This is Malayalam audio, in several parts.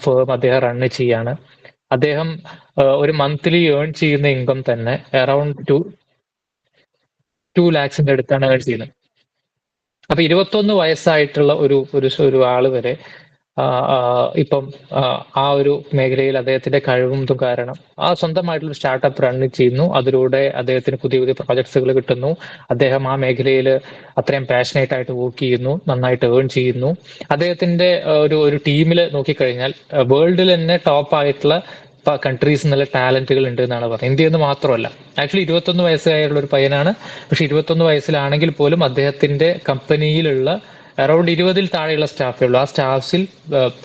ഫേം അദ്ദേഹം റൺ ചെയ്യാണ്. അദ്ദേഹം ഒരു മന്ത്ലി ഏൺ ചെയ്യുന്ന ഇൻകം തന്നെ അറൌണ്ട് 2 lakhs അടുത്താണ് ഏൺ ചെയ്യുന്നത്. അപ്പൊ 21 വയസ്സായിട്ടുള്ള ഒരു ആള് വരെ ഇപ്പം ആ ഒരു മേഖലയിൽ അദ്ദേഹത്തിന്റെ കഴിവും ഇതും കാരണം സ്വന്തമായിട്ടുള്ള സ്റ്റാർട്ടപ്പ് റൺ ചെയ്യുന്നു. അതിലൂടെ അദ്ദേഹത്തിന് പുതിയ പുതിയ പ്രോജക്ട്സുകൾ കിട്ടുന്നു. അദ്ദേഹം ആ മേഖലയിൽ അത്രയും പാഷനേറ്റ് ആയിട്ട് വർക്ക് ചെയ്യുന്നു, നന്നായിട്ട് ഏൺ ചെയ്യുന്നു. അദ്ദേഹത്തിന്റെ ഒരു ടീമിൽ നോക്കിക്കഴിഞ്ഞാൽ വേൾഡിൽ തന്നെ ടോപ്പ് ആയിട്ടുള്ള കൺട്രീസ് നല്ല ടാലന്റുകൾ ഉണ്ട് എന്നാണ് പറയുന്നത്. ഇന്ത്യയിൽ നിന്ന് മാത്രമല്ല, ആക്ച്വലി 21 വയസ്സായുള്ള ഒരു പയ്യനാണ്. പക്ഷെ 21 വയസ്സിലാണെങ്കിൽ പോലും അദ്ദേഹത്തിന്റെ കമ്പനിയിലുള്ള അറൌണ്ട് 20-ൽ താഴെയുള്ള സ്റ്റാഫേ ഉള്ളൂ. ആ സ്റ്റാഫ്സിൽ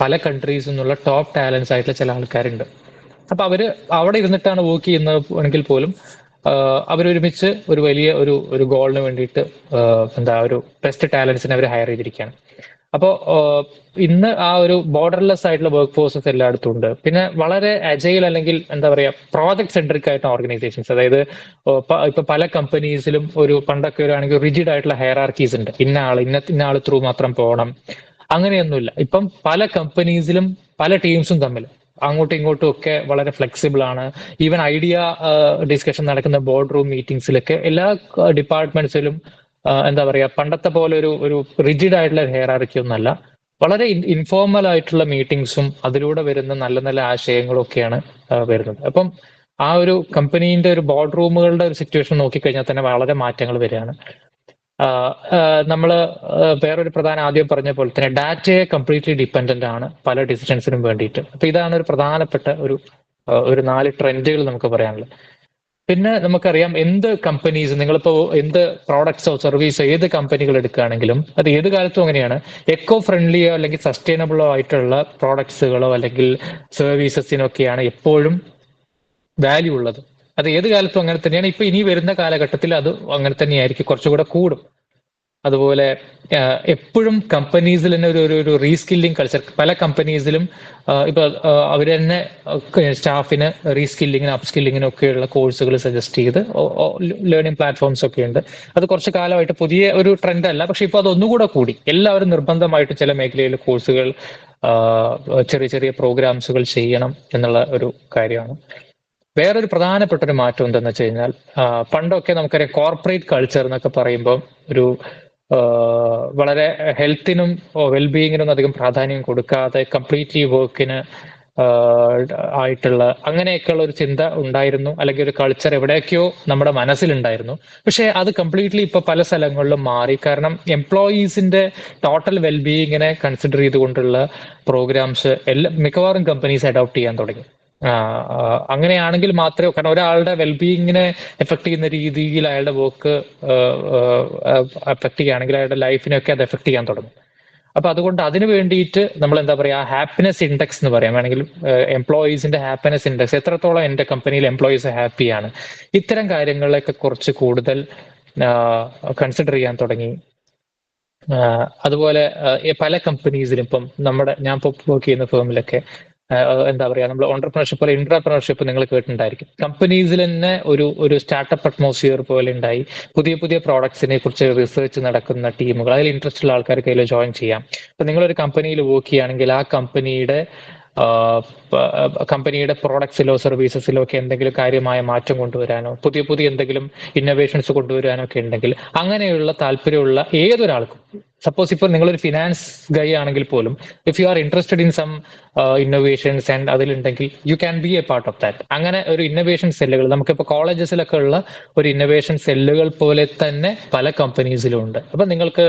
പല കൺട്രീസിൽ നിന്നുള്ള ടോപ്പ് ടാലൻസ് ആയിട്ടുള്ള ചില ആൾക്കാരുണ്ട്. അപ്പൊ അവര് അവിടെ ഇരുന്നിട്ടാണ് വർക്ക് ചെയ്യുന്നതെങ്കിൽ പോലും അവരൊരുമിച്ച് ഒരു വലിയ ഒരു ഗോളിന് വേണ്ടിയിട്ട് ഒരു ബെസ്റ്റ് ടാലൻസിനെ അവർ ഹയർ ചെയ്തിരിക്കുകയാണ്. അപ്പോൾ ഇന്ന് ആ ഒരു ബോർഡർലെസ് ആയിട്ടുള്ള വർക്ക് ഫോഴ്സസ് എല്ലായിടത്തും ഉണ്ട്. പിന്നെ വളരെ അജൈൽ അല്ലെങ്കിൽ പ്രോജക്ട് സെൻട്രിക് ആയിട്ടുള്ള ഓർഗനൈസേഷൻസ്, അതായത് ഇപ്പൊ പല കമ്പനീസിലും പണ്ടൊക്കെ ആണെങ്കിൽ റിജിഡ് ആയിട്ടുള്ള ഹയറാർക്കീസ് ഉണ്ട്. ഇന്ന ആൾ ത്രൂ മാത്രം പോകണം, അങ്ങനെയൊന്നുമില്ല. ഇപ്പം പല കമ്പനീസിലും പല ടീംസും തമ്മിൽ അങ്ങോട്ടും ഇങ്ങോട്ടും ഒക്കെ വളരെ ഫ്ലെക്സിബിൾ ആണ്. ഈവൻ ഐഡിയ ഡിസ്കഷൻ നടക്കുന്ന ബോർഡ് റൂം മീറ്റിംഗ്സിലൊക്കെ എല്ലാ ഡിപ്പാർട്ട്മെന്റ്സിലും പണ്ടത്തെ പോലെ ഒരു റിജിഡ് ആയിട്ടുള്ള ഹെയറാർക്കി ഒന്നല്ല. വളരെ ഇൻഫോർമൽ ആയിട്ടുള്ള മീറ്റിംഗ്സും അതിലൂടെ വരുന്ന നല്ല നല്ല ആശയങ്ങളും ഒക്കെയാണ് വരുന്നത്. അപ്പം ആ ഒരു കമ്പനീന്റെ ഒരു ബോർഡ് റൂമുകളുടെ ഒരു സിറ്റുവേഷൻ നോക്കിക്കഴിഞ്ഞാൽ തന്നെ വളരെ മാറ്റങ്ങൾ വരികയാണ്. നമ്മള് വേറൊരു ആദ്യം പറഞ്ഞ പോലെ തന്നെ ഡാറ്റയെ കംപ്ലീറ്റ്ലി ഡിപ്പെൻഡന്റ് ആണ് പല ഡിസിഷൻസിനും വേണ്ടിയിട്ട്. അപ്പൊ ഇതാണ് ഒരു പ്രധാനപ്പെട്ട ഒരു 4 ട്രെൻഡുകൾ നമുക്ക് പറയാനുള്ളത്. പിന്നെ നമുക്കറിയാം എന്ത് കമ്പനീസ്, നിങ്ങളിപ്പോ എന്ത് പ്രോഡക്ട്സോ സർവീസോ ഏത് കമ്പനികൾ എടുക്കുകയാണെങ്കിലും അത് ഏത് കാലത്തും അങ്ങനെയാണ്. എക്കോ ഫ്രണ്ട്ലിയോ അല്ലെങ്കിൽ സസ്റ്റൈനബിളോ ആയിട്ടുള്ള പ്രോഡക്ട്സുകളോ അല്ലെങ്കിൽ സർവീസസിനൊക്കെയാണ് എപ്പോഴും വാല്യൂ ഉള്ളത്. അത് ഏത് കാലത്തും അങ്ങനെ തന്നെയാണ്. ഇപ്പൊ ഇനി വരുന്ന കാലഘട്ടത്തിൽ അത് അങ്ങനെ തന്നെയായിരിക്കും, കുറച്ചുകൂടെ കൂടും. അതുപോലെ എപ്പോഴും കമ്പനീസിൽ തന്നെ ഒരു റീസ്കില്ലിംഗ് കൾച്ചർ പല കമ്പനീസിലും ഇപ്പൊ അവർ തന്നെ സ്റ്റാഫിന് റീസ്കില്ലിങ്ങിനും അപ്സ്കില്ലിങ്ങിനും ഒക്കെയുള്ള കോഴ്സുകൾ സജസ്റ്റ് ചെയ്ത് ലേണിംഗ് പ്ലാറ്റ്ഫോംസ് ഒക്കെ ഉണ്ട്. അത് കുറച്ച് കാലമായിട്ട് പുതിയ ഒരു ട്രെൻഡ് അല്ല, പക്ഷെ ഇപ്പൊ അത് ഒന്നുകൂടെ കൂടി. എല്ലാവരും നിർബന്ധമായിട്ട് ചില മേഖലയിൽ കോഴ്സുകൾ, ചെറിയ ചെറിയ പ്രോഗ്രാംസുകൾ ചെയ്യണം എന്നുള്ള ഒരു കാര്യമാണ്. വേറൊരു പ്രധാനപ്പെട്ട ഒരു മാറ്റം എന്താണെന്ന് വെച്ച് കഴിഞ്ഞാൽ, പണ്ടൊക്കെ നമുക്കറിയാം കോർപ്പറേറ്റ് കൾച്ചർ എന്നൊക്കെ പറയുമ്പോൾ വളരെ ഹെൽത്തിനും വെൽബീയിങ്ങിനും അധികം പ്രാധാന്യം കൊടുക്കാതെ കംപ്ലീറ്റ്ലി വർക്കിന് ആയിട്ടുള്ള അങ്ങനെയൊക്കെയുള്ള ഒരു ചിന്ത ഉണ്ടായിരുന്നു, അല്ലെങ്കിൽ ഒരു കൾച്ചർ എവിടെയൊക്കെയോ നമ്മുടെ മനസ്സിലുണ്ടായിരുന്നു. പക്ഷെ അത് കംപ്ലീറ്റ്ലി ഇപ്പൊ പല സ്ഥലങ്ങളിലും മാറി. കാരണം എംപ്ലോയീസിന്റെ ടോട്ടൽ വെൽബീയിങ്ങിനെ കൺസിഡർ ചെയ്തുകൊണ്ടുള്ള പ്രോഗ്രാംസ് മിക്കവാറും കമ്പനീസ് അഡോപ്റ്റ് ചെയ്യാൻ തുടങ്ങി. അങ്ങനെയാണെങ്കിൽ മാത്രമേ, കാരണം ഒരാളുടെ വെൽബീയിങ്ങിനെ എഫക്ട് ചെയ്യുന്ന രീതിയിൽ അയാളുടെ വർക്ക് എഫക്ട് ചെയ്യുകയാണെങ്കിൽ അയാളുടെ ലൈഫിനെയൊക്കെ അത് എഫക്ട് ചെയ്യാൻ തുടങ്ങും. അപ്പൊ അതുകൊണ്ട് അതിന് വേണ്ടിയിട്ട് നമ്മൾ ഹാപ്പിനെസ് ഇൻഡെക്സ് എന്ന് പറയാം, വേണമെങ്കിൽ എംപ്ലോയീസിന്റെ ഹാപ്പിനെസ് ഇൻഡെക്സ്, എത്രത്തോളം എന്റെ കമ്പനിയിൽ എംപ്ലോയീസ് ഹാപ്പിയാണ്, ഇത്തരം കാര്യങ്ങളിലൊക്കെ കുറച്ച് കൂടുതൽ കൺസിഡർ ചെയ്യാൻ തുടങ്ങി. അതുപോലെ പല കമ്പനീസിലും ഇപ്പം ഞാൻ ഇപ്പോൾ വർക്ക് ചെയ്യുന്ന ഫേമിലൊക്കെ നമ്മൾ ഓണ്ടർപ്രണർഷിപ്പ് പോലെ ഇൻട്രാപ്രണർഷിപ്പ് നിങ്ങൾ കേട്ടിട്ടുണ്ടായിരിക്കും. കമ്പനീസിൽ തന്നെ ഒരു സ്റ്റാർട്ടപ്പ് അറ്റ്മോസ്ഫിയർ പോലെ ഉണ്ടായി. പുതിയ പുതിയ പ്രോഡക്ട്സിനെ കുറിച്ച് റിസർച്ച് നടക്കുന്ന ടീമുകൾ, അതിൽ ഇൻട്രസ്റ്റ് ഉള്ള ആൾക്കാർക്ക് അതിൽ ജോയിൻ ചെയ്യാം. ഇപ്പൊ നിങ്ങളൊരു കമ്പനിയിൽ വർക്ക് ചെയ്യുകയാണെങ്കിൽ ആ കമ്പനിയുടെ പ്രോഡക്ട്സിലോ സർവീസസിലോ ഒക്കെ എന്തെങ്കിലും കാര്യമായ മാറ്റം കൊണ്ടുവരാനോ പുതിയ പുതിയ എന്തെങ്കിലും ഇന്നോവേഷൻസ് കൊണ്ടുവരാനോ ഒക്കെ ഉണ്ടെങ്കിൽ അങ്ങനെയുള്ള താല്പര്യമുള്ള ഏതൊരാൾക്കും, സപ്പോസ് ഇപ്പോൾ നിങ്ങളൊരു ഫിനാൻസ് ഗൈ ആണെങ്കിൽ പോലും, if you are interested in some innovations and അതിലുണ്ടെങ്കിൽ you can be a part of that. അങ്ങനെ ഒരു ഇന്നോവേഷൻ സെല്ലുകൾ നമുക്കിപ്പോൾ കോളേജസിലൊക്കെ ഉള്ള ഒരു ഇന്നോവേഷൻ സെല്ലുകൾ പോലെ തന്നെ പല കമ്പനീസിലും ഉണ്ട്. അപ്പൊ നിങ്ങൾക്ക്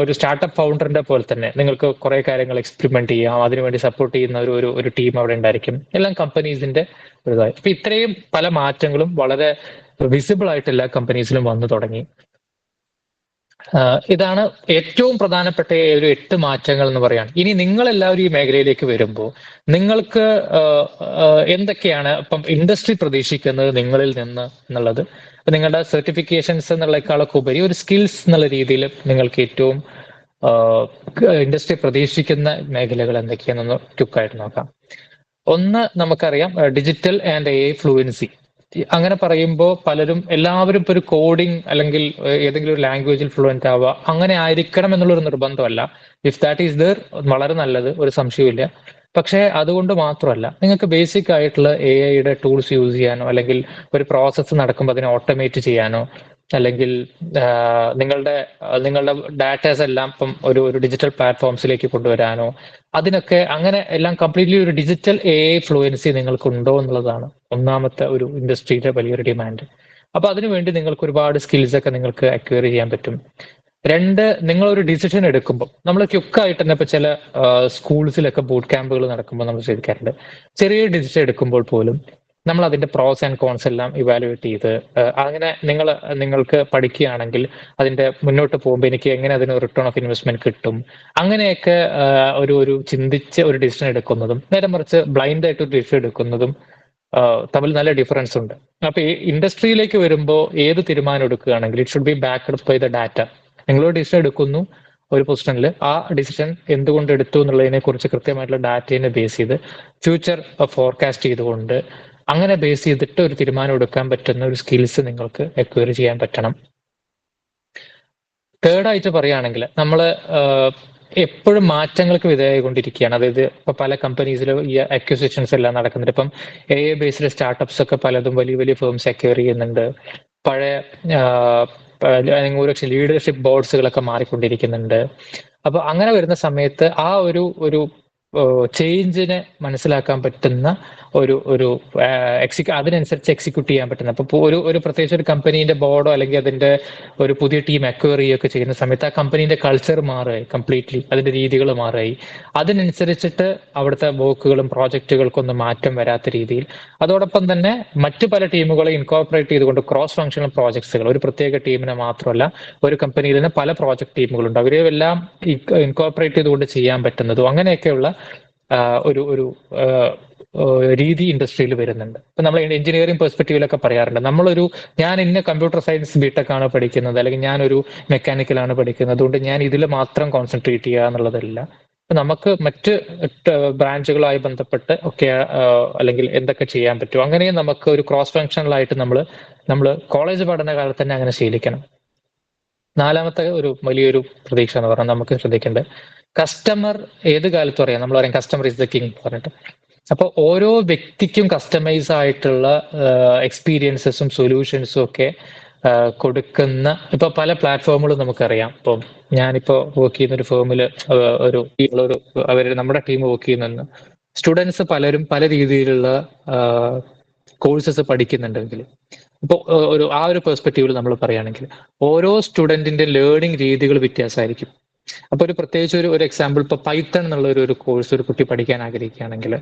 ഒരു സ്റ്റാർട്ടപ്പ് ഫൗണ്ടറിന്റെ പോലെ തന്നെ നിങ്ങൾക്ക് കുറെ കാര്യങ്ങൾ എക്സ്പെരിമെന്റ് ചെയ്യാം. അതിനുവേണ്ടി സപ്പോർട്ട് ചെയ്യുന്ന ഒരു ടീം അവിടെ ഉണ്ടായിരിക്കും. എല്ലാം കമ്പനീസിന്റെ ഒരു ഇതായി. അപ്പൊ ഇത്രയും പല മാറ്റങ്ങളും വളരെ വിസിബിൾ ആയിട്ട് എല്ലാ കമ്പനീസിലും വന്നു തുടങ്ങി. ഇതാണ് ഏറ്റവും പ്രധാനപ്പെട്ട ഒരു 8 മാറ്റങ്ങൾ എന്ന് പറയാണ്. ഇനി നിങ്ങൾ എല്ലാവരും ഈ മേഖലയിലേക്ക് വരുമ്പോൾ നിങ്ങൾക്ക് എന്തൊക്കെയാണ് ഇപ്പം ഇൻഡസ്ട്രി പ്രതീക്ഷിക്കുന്നത് നിങ്ങളിൽ നിന്ന് എന്നുള്ളത്, നിങ്ങളുടെ സർട്ടിഫിക്കേഷൻസ് എന്നുള്ളതിനേക്കാളൊക്കെ ഉപരി ഒരു സ്കിൽസ് എന്നുള്ള രീതിയിൽ നിങ്ങൾക്ക് ഏറ്റവും ഇൻഡസ്ട്രി പ്രതീക്ഷിക്കുന്ന മേഖലകൾ എന്തൊക്കെയാണെന്ന് ക്വിക്കായിട്ട് നോക്കാം. ഒന്ന്, നമുക്കറിയാം ഡിജിറ്റൽ ആൻഡ് AI ഫ്ലുവൻസി. അങ്ങനെ പറയുമ്പോൾ എല്ലാവരും ഇപ്പൊ ഒരു കോഡിംഗ് അല്ലെങ്കിൽ ഏതെങ്കിലും ഒരു ലാംഗ്വേജിൽ ഫ്ലുവന്റ് ആവുക അങ്ങനെ ആയിരിക്കണം എന്നുള്ളൊരു നിർബന്ധമല്ല. ഇഫ് ദാറ്റ് ഈസ് ദർ വളരെ നല്ലത്, ഒരു സംശയമില്ല. പക്ഷേ അതുകൊണ്ട് മാത്രമല്ല, നിങ്ങൾക്ക് ബേസിക് ആയിട്ടുള്ള AI-യുടെ ടൂൾസ് യൂസ് ചെയ്യാനോ, അല്ലെങ്കിൽ ഒരു പ്രോസസ്സ് നടക്കുമ്പോൾ അതിനെ ഓട്ടോമേറ്റ് ചെയ്യാനോ, അല്ലെങ്കിൽ നിങ്ങളുടെ നിങ്ങളുടെ ഡാറ്റാസ് എല്ലാം ഇപ്പം ഒരു ഡിജിറ്റൽ പ്ലാറ്റ്ഫോംസിലേക്ക് കൊണ്ടുവരാനോ, അതിനൊക്കെ അങ്ങനെ എല്ലാം കംപ്ലീറ്റ്ലി ഒരു ഡിജിറ്റൽ AI ഫ്ലുവൻസി നിങ്ങൾക്ക് ഉണ്ടോ എന്നുള്ളതാണ് ഒന്നാമത്തെ ഒരു ഇൻഡസ്ട്രിയിലെ വലിയൊരു ഡിമാൻഡ്. അപ്പൊ അതിനുവേണ്ടി നിങ്ങൾക്ക് ഒരുപാട് സ്കിൽസ് ഒക്കെ നിങ്ങൾക്ക് അക്വയർ ചെയ്യാൻ പറ്റും. രണ്ട്, നിങ്ങളൊരു ഡിസിഷൻ എടുക്കുമ്പോൾ നമ്മൾ ക്യുക്കായിട്ട് തന്നെ ഇപ്പൊ ചില സ്കൂൾസിലൊക്കെ ബൂട്ട് ക്യാമ്പുകൾ നടക്കുമ്പോൾ നമ്മൾ ശ്രദ്ധിക്കാറുണ്ട്. ചെറിയ ഡിസിഷൻ എടുക്കുമ്പോൾ പോലും നമ്മൾ അതിന്റെ പ്രോസ് ആൻഡ് കോൺസ് എല്ലാം ഇവാലുവേറ്റ് ചെയ്ത് അങ്ങനെ നിങ്ങൾക്ക് പഠിക്കുകയാണെങ്കിൽ അതിന്റെ മുന്നോട്ട് പോകുമ്പോൾ എനിക്ക് എങ്ങനെ അതിന് റിട്ടേൺ ഓഫ് ഇൻവെസ്റ്റ്മെന്റ് കിട്ടും, അങ്ങനെയൊക്കെ ഒരു ചിന്തിച്ച് ഒരു ഡിസിഷൻ എടുക്കുന്നതും നേരെ മറിച്ച് ബ്ലൈൻഡ് ആയിട്ട് ഒരു ഡിസിഷൻ എടുക്കുന്നതും തമ്മിൽ നല്ല ഡിഫറൻസ് ഉണ്ട്. അപ്പൊ ഈ ഇൻഡസ്ട്രിയിലേക്ക് വരുമ്പോൾ ഏത് തീരുമാനം എടുക്കുകയാണെങ്കിൽ it should be backed by the data. നിങ്ങളൊരു ഡിസിഷൻ എടുക്കുന്നു ഒരു പൊസിഷനിൽ, ആ ഡിസിഷൻ എന്തുകൊണ്ട് എടുത്തു എന്നുള്ളതിനെ കുറിച്ച് കൃത്യമായിട്ടുള്ള ഡാറ്റയെ ബേസ് ചെയ്ത് ഫ്യൂച്ചർ ഫോർകാസ്റ്റ് ചെയ്തുകൊണ്ട് അങ്ങനെ ബേസ് ചെയ്തിട്ട് ഒരു തീരുമാനം എടുക്കാൻ പറ്റുന്ന ഒരു സ്കിൽസ് നിങ്ങൾക്ക് അക്വയർ ചെയ്യാൻ പറ്റണം. തേർഡായിട്ട് പറയുകയാണെങ്കിൽ നമ്മൾ എപ്പോഴും മാറ്റങ്ങൾക്ക് വിധേയമായിക്കൊണ്ടിരിക്കുകയാണ്. അതായത് ഇപ്പൊ പല കമ്പനീസിലും ഈ അക്വിസിഷൻസ് എല്ലാം നടക്കുന്നുണ്ട്. ഇപ്പം AI ബേസ്ഡ് സ്റ്റാർട്ടപ്സ് ഒക്കെ പലതും വലിയ വലിയ ഫേംസ് അക്വയർ ചെയ്യുന്നുണ്ട്. പഴയ ഒരുപക്ഷെ ലീഡർഷിപ്പ് ബോർഡ്സുകളൊക്കെ മാറിക്കൊണ്ടിരിക്കുന്നുണ്ട്. അപ്പൊ അങ്ങനെ വരുന്ന സമയത്ത് ആ ഒരു ചേഞ്ചിനെ മനസ്സിലാക്കാൻ പറ്റുന്ന ഒരു അതിനനുസരിച്ച് എക്സിക്യൂട്ട് ചെയ്യാൻ പറ്റുന്ന, അപ്പൊ ഒരു പ്രത്യേകിച്ച് ഒരു കമ്പനീന്റെ ബോർഡോ അല്ലെങ്കിൽ അതിന്റെ ഒരു പുതിയ ടീം അക്വയർ ചെയ്യുകയൊക്കെ ചെയ്യുന്ന സമയത്ത് ആ കമ്പനീന്റെ കൾച്ചർ മാറുകയായി, കംപ്ലീറ്റ്ലി അതിന്റെ രീതികൾ മാറുകയായി. അതിനനുസരിച്ചിട്ട് അവിടുത്തെ വർക്കുകളും പ്രോജക്റ്റുകൾക്കൊന്നും മാറ്റം വരാത്ത രീതിയിൽ, അതോടൊപ്പം തന്നെ മറ്റു പല ടീമുകളെ ഇൻകോർപ്പറേറ്റ് ചെയ്തുകൊണ്ട് ക്രോസ് ഫങ്ഷണൽ പ്രോജക്ട്സുകൾ, ഒരു പ്രത്യേക ടീമിനെ മാത്രമല്ല ഒരു കമ്പനിയിൽ തന്നെ പല പ്രോജക്ട് ടീമുകളുണ്ട്, അവരെല്ലാം ഇൻകോർപ്പറേറ്റ് ചെയ്തുകൊണ്ട് ചെയ്യാൻ പറ്റുന്നതും അങ്ങനെയൊക്കെയുള്ള ഒരു രീതി ഇൻഡസ്ട്രിയിൽ വരുന്നുണ്ട്. ഇപ്പൊ നമ്മൾ എഞ്ചിനീയറിംഗ് പെർസ്പെക്റ്റീവിലൊക്കെ പറയാറുണ്ട്, ഞാൻ ഇന്ന കമ്പ്യൂട്ടർ സയൻസ് ബിടെക് ആണ് പഠിക്കുന്നത്, അല്ലെങ്കിൽ ഞാനൊരു മെക്കാനിക്കലാണ് പഠിക്കുന്നത്, അതുകൊണ്ട് ഞാൻ ഇതിൽ മാത്രം കോൺസെൻട്രേറ്റ് ചെയ്യുക എന്നുള്ളതല്ല. നമുക്ക് മറ്റ് ബ്രാഞ്ചുകളുമായി ബന്ധപ്പെട്ട് ഒക്കെ അല്ലെങ്കിൽ എന്തൊക്കെ ചെയ്യാൻ പറ്റും, അങ്ങനെയും നമുക്ക് ഒരു ക്രോസ് ഫങ്ഷണലായിട്ട് നമ്മൾ കോളേജ് പഠനകാലത്ത് തന്നെ അങ്ങനെ ശീലിക്കണം. നാലാമത്തെ ഒരു വലിയൊരു പ്രതീക്ഷ എന്ന് പറഞ്ഞാൽ നമുക്ക് ശ്രദ്ധിക്കേണ്ടത്, കസ്റ്റമർ ഏത് കാലത്തും അറിയാം, നമ്മൾ പറയും കസ്റ്റമർ ഇസ് ദ കിങ് പറഞ്ഞിട്ട്. അപ്പൊ ഓരോ വ്യക്തിക്കും കസ്റ്റമൈസ് ആയിട്ടുള്ള എക്സ്പീരിയൻസസും സൊല്യൂഷൻസും ഒക്കെ കൊടുക്കുന്ന ഇപ്പൊ പല പ്ലാറ്റ്ഫോമുകളും നമുക്കറിയാം. ഇപ്പം ഞാനിപ്പോ വർക്ക് ചെയ്യുന്ന ഒരു ഫേമിൽ അവര് നമ്മുടെ ടീം വർക്ക് ചെയ്യുന്ന സ്റ്റുഡൻസ് പലരും പല രീതിയിലുള്ള കോഴ്സസ് പഠിക്കുന്നുണ്ടെങ്കിൽ, ഇപ്പോൾ ഒരു പെർസ്പെക്റ്റീവിൽ നമ്മൾ പറയുകയാണെങ്കിൽ ഓരോ സ്റ്റുഡന്റിന്റെ ലേണിംഗ് രീതികൾ വ്യത്യാസമായിരിക്കും. അപ്പൊ പ്രത്യേകിച്ച് ഒരു എക്സാമ്പിൾ, ഇപ്പൊ പൈത്തൺ എന്നുള്ള ഒരു കോഴ്സ് ഒരു കുട്ടി പഠിക്കാൻ ആഗ്രഹിക്കുകയാണെങ്കിൽ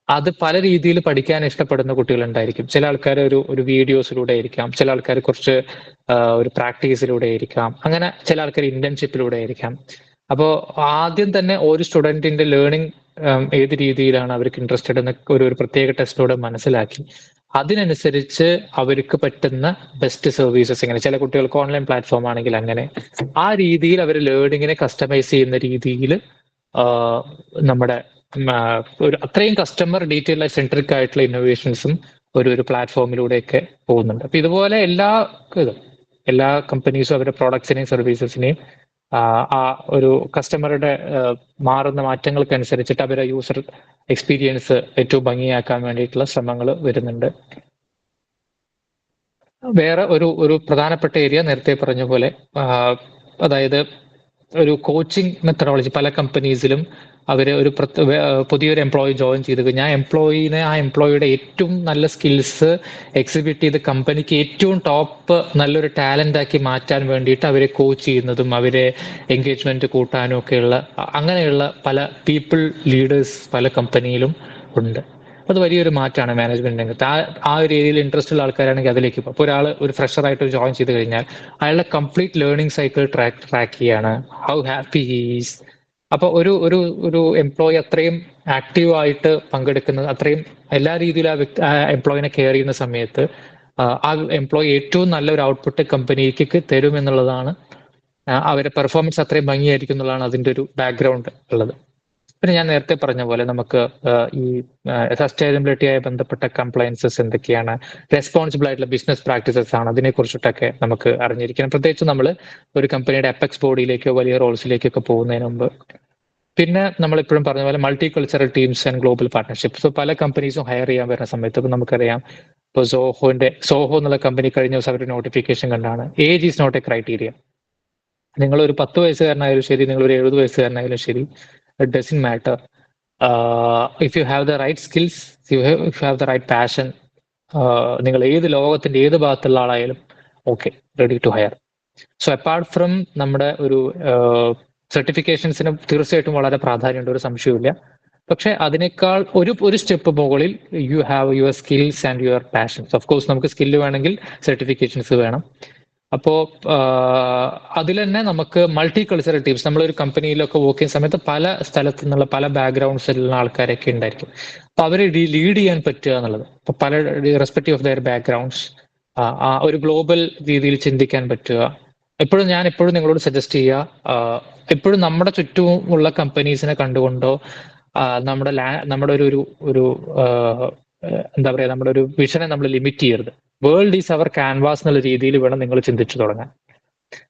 അത് പല രീതിയിൽ പഠിക്കാൻ ഇഷ്ടപ്പെടുന്ന കുട്ടികൾ ഉണ്ടായിരിക്കും. ചില ആൾക്കാർ ഒരു വീഡിയോസിലൂടെ ആയിരിക്കാം, ചില ആൾക്കാർ കുറച്ച് ഒരു പ്രാക്ടീസിലൂടെ ആയിരിക്കാം, അങ്ങനെ ചില ആൾക്കാർ ഇന്റേൺഷിപ്പിലൂടെ ആയിരിക്കാം. അപ്പോൾ ആദ്യം തന്നെ ഒരു സ്റ്റുഡന്റിന്റെ ലേണിംഗ് ഏത് രീതിയിലാണ് അവർക്ക് ഇൻട്രസ്റ്റഡ് എന്ന് ഒരു പ്രത്യേക ടെസ്റ്റിലൂടെ മനസ്സിലാക്കി അതിനനുസരിച്ച് അവർക്ക് പറ്റുന്ന ബെസ്റ്റ് സർവീസസ് എങ്ങനെ, ചില കുട്ടികൾക്ക് ഓൺലൈൻ പ്ലാറ്റ്ഫോം ആണെങ്കിൽ അങ്ങനെ ആ രീതിയിൽ അവർ ലേണിങ്ങിനെ കസ്റ്റമൈസ് ചെയ്യുന്ന രീതിയിൽ നമ്മുടെ ഒരു അത്രയും കസ്റ്റമർ ഡീറ്റെയിൽ സെൻട്രിക് ആയിട്ടുള്ള ഇന്നോവേഷൻസും ഒരു പ്ലാറ്റ്ഫോമിലൂടെയൊക്കെ പോകുന്നുണ്ട്. അപ്പൊ ഇതുപോലെ എല്ലാ കമ്പനീസും അവരുടെ പ്രോഡക്ട്സിനെയും സർവീസസിനെയും ആ ഒരു കസ്റ്റമറുടെ മാറുന്ന മാറ്റങ്ങൾക്കനുസരിച്ചിട്ട് അവരുടെ യൂസർ എക്സ്പീരിയൻസ് ഏറ്റവും ഭംഗിയാക്കാൻ വേണ്ടിയിട്ടുള്ള ശ്രമങ്ങൾ വരുന്നുണ്ട്. വേറെ ഒരു പ്രധാനപ്പെട്ട ഏരിയ നേരത്തെ പറഞ്ഞ പോലെ അതായത് ഒരു കോച്ചിങ് മെത്തഡോളജി. പല കമ്പനീസിലും അവര് പുതിയൊരു എംപ്ലോയി ജോയിൻ ചെയ്ത് കഴിഞ്ഞാൽ ആ എംപ്ലോയിയുടെ ഏറ്റവും നല്ല സ്കിൽസ് എക്സിബിറ്റ് ചെയ്ത് കമ്പനിക്ക് ഏറ്റവും ടോപ്പ് നല്ലൊരു ടാലന്റ് ആക്കി മാറ്റാൻ വേണ്ടിയിട്ട് അവരെ കോച്ച് ചെയ്യുന്നതും അവരെ എൻഗേജ്മെന്റ് കൂട്ടാനും ഒക്കെയുള്ള അങ്ങനെയുള്ള പല പീപ്പിൾ ലീഡേഴ്സ് പല കമ്പനിയിലും ഉണ്ട്. അത് വലിയൊരു മാറ്റമാണ് മാനേജ്മെന്റ് രംഗത്ത്. ആ ഒരു ഏരിയയിൽ ഇൻട്രസ്റ്റ് ഉള്ള ആൾക്കാരാണെങ്കിൽ അതിലേക്ക് പോകും. അപ്പോൾ ഒരു ഫ്രഷർ ആയിട്ട് ജോയിൻ ചെയ്ത് കഴിഞ്ഞാൽ അയാളുടെ കംപ്ലീറ്റ് ലേണിംഗ് സൈക്കിൾ ട്രാക്ക് ചെയ്യാണ്, ഹൗ ഹാപ്പി ഹീസ്. അപ്പൊ ഒരു എംപ്ലോയി അത്രയും ആക്റ്റീവ് ആയിട്ട് പങ്കെടുക്കുന്നത്, അത്രയും എല്ലാ രീതിയിലും ആ എംപ്ലോയിനെ കെയർ ചെയ്യുന്ന സമയത്ത് ആ എംപ്ലോയി ഏറ്റവും നല്ലൊരു ഔട്ട്പുട്ട് കമ്പനിക്ക് തരും എന്നുള്ളതാണ്, അവരുടെ പെർഫോമൻസ് അത്രയും ഭംഗിയായിരിക്കും എന്നുള്ളതാണ് അതിന്റെ ഒരു ബാക്ക്ഗ്രൗണ്ട് ഉള്ളത്. പിന്നെ ഞാൻ നേരത്തെ പറഞ്ഞ പോലെ നമുക്ക് ഈ സസ്റ്റൈനബിലിറ്റിയായി ബന്ധപ്പെട്ട കംപ്ലയൻസസ് എന്തൊക്കെയാണ്, റെസ്പോൺസിബിൾ ആയിട്ടുള്ള ബിസിനസ് പ്രാക്ടീസസ് ആണ്, അതിനെ കുറിച്ചിട്ടൊക്കെ നമുക്ക് അറിഞ്ഞിരിക്കണം. പ്രത്യേകിച്ച് നമ്മൾ ഒരു കമ്പനിയുടെ അപ്പെക്സ് ബോഡിയിലേക്കോ വലിയ റോൾസിലേക്കൊക്കെ പോകുന്നതിന് മുമ്പ് പിന്നെ നമ്മളെപ്പോഴും പറഞ്ഞ പോലെ multi cultural teams and global partnership. So പല കമ്പനീസും ഹയർ ചെയ്യാൻ വരുന്ന സമയത്ത് ഇപ്പൊ നമുക്കറിയാം, ഇപ്പോൾ സോഹോ എന്നുള്ള കമ്പനി കഴിഞ്ഞ ദിവസം അവർ നോട്ടിഫിക്കേഷൻ കണ്ടാണ്, age is not a criteria. നിങ്ങൾ ഒരു 10 വയസ്സുകാരനായാലും ശരി, നിങ്ങൾ ഒരു 70 വയസ്സുകാരനായാലും ശരി, it doesn't matter. If you have the right skills, if you have the right passion, നിങ്ങൾ ഏത് ലോകത്തിന്റെ ഏത് ഭാഗത്തുള്ള ആളായാലും okay, ready to hire. So apart from നമ്മുടെ ഒരു സർട്ടിഫിക്കേഷൻസിന് തീർച്ചയായിട്ടും വളരെ പ്രാധാന്യമുണ്ട്, ഒരു സംശയവുമില്ല. പക്ഷെ അതിനേക്കാൾ ഒരു സ്റ്റെപ്പ് മുകളിൽ you have your skills and your passions. Of course നമുക്ക് സ്കില്ല് വേണമെങ്കിൽ സർട്ടിഫിക്കേഷൻസ് വേണം. അപ്പോ അതിൽ തന്നെ നമുക്ക് മൾട്ടി കൾച്ചറൽ ടീംസ്, നമ്മളൊരു കമ്പനിയിലൊക്കെ വർക്ക് ചെയ്യുന്ന സമയത്ത് പല സ്ഥലത്തു നിന്നുള്ള പല ബാക്ക്ഗ്രൗണ്ട്സിലുള്ള ആൾക്കാരൊക്കെ ഉണ്ടായിരിക്കും. അപ്പൊ അവരെ ലീഡ് ചെയ്യാൻ പറ്റുക എന്നുള്ളത്, ഇപ്പൊ പല റെസ്പെക്റ്റീവ് ഓഫ് ദയർ ബാക്ക്ഗ്രൗണ്ട്സ്, ഒരു ഗ്ലോബൽ രീതിയിൽ ചിന്തിക്കാൻ പറ്റുക. ഞാൻ എപ്പോഴും നിങ്ങളോട് സജസ്റ്റ് ചെയ്യുക, എപ്പോഴും നമ്മുടെ ചുറ്റുമുള്ള കമ്പനീസിനെ കണ്ടുകൊണ്ടോ നമ്മുടെ ഒരു എന്താ പറയാ, നമ്മുടെ ഒരു വിഷനെ നമ്മൾ ലിമിറ്റ് ചെയ്യരുത്. വേൾഡ് ഈസ് അവർ ക്യാൻവാസ് എന്നുള്ള രീതിയിൽ വേണം നിങ്ങൾ ചിന്തിച്ചു തുടങ്ങാൻ.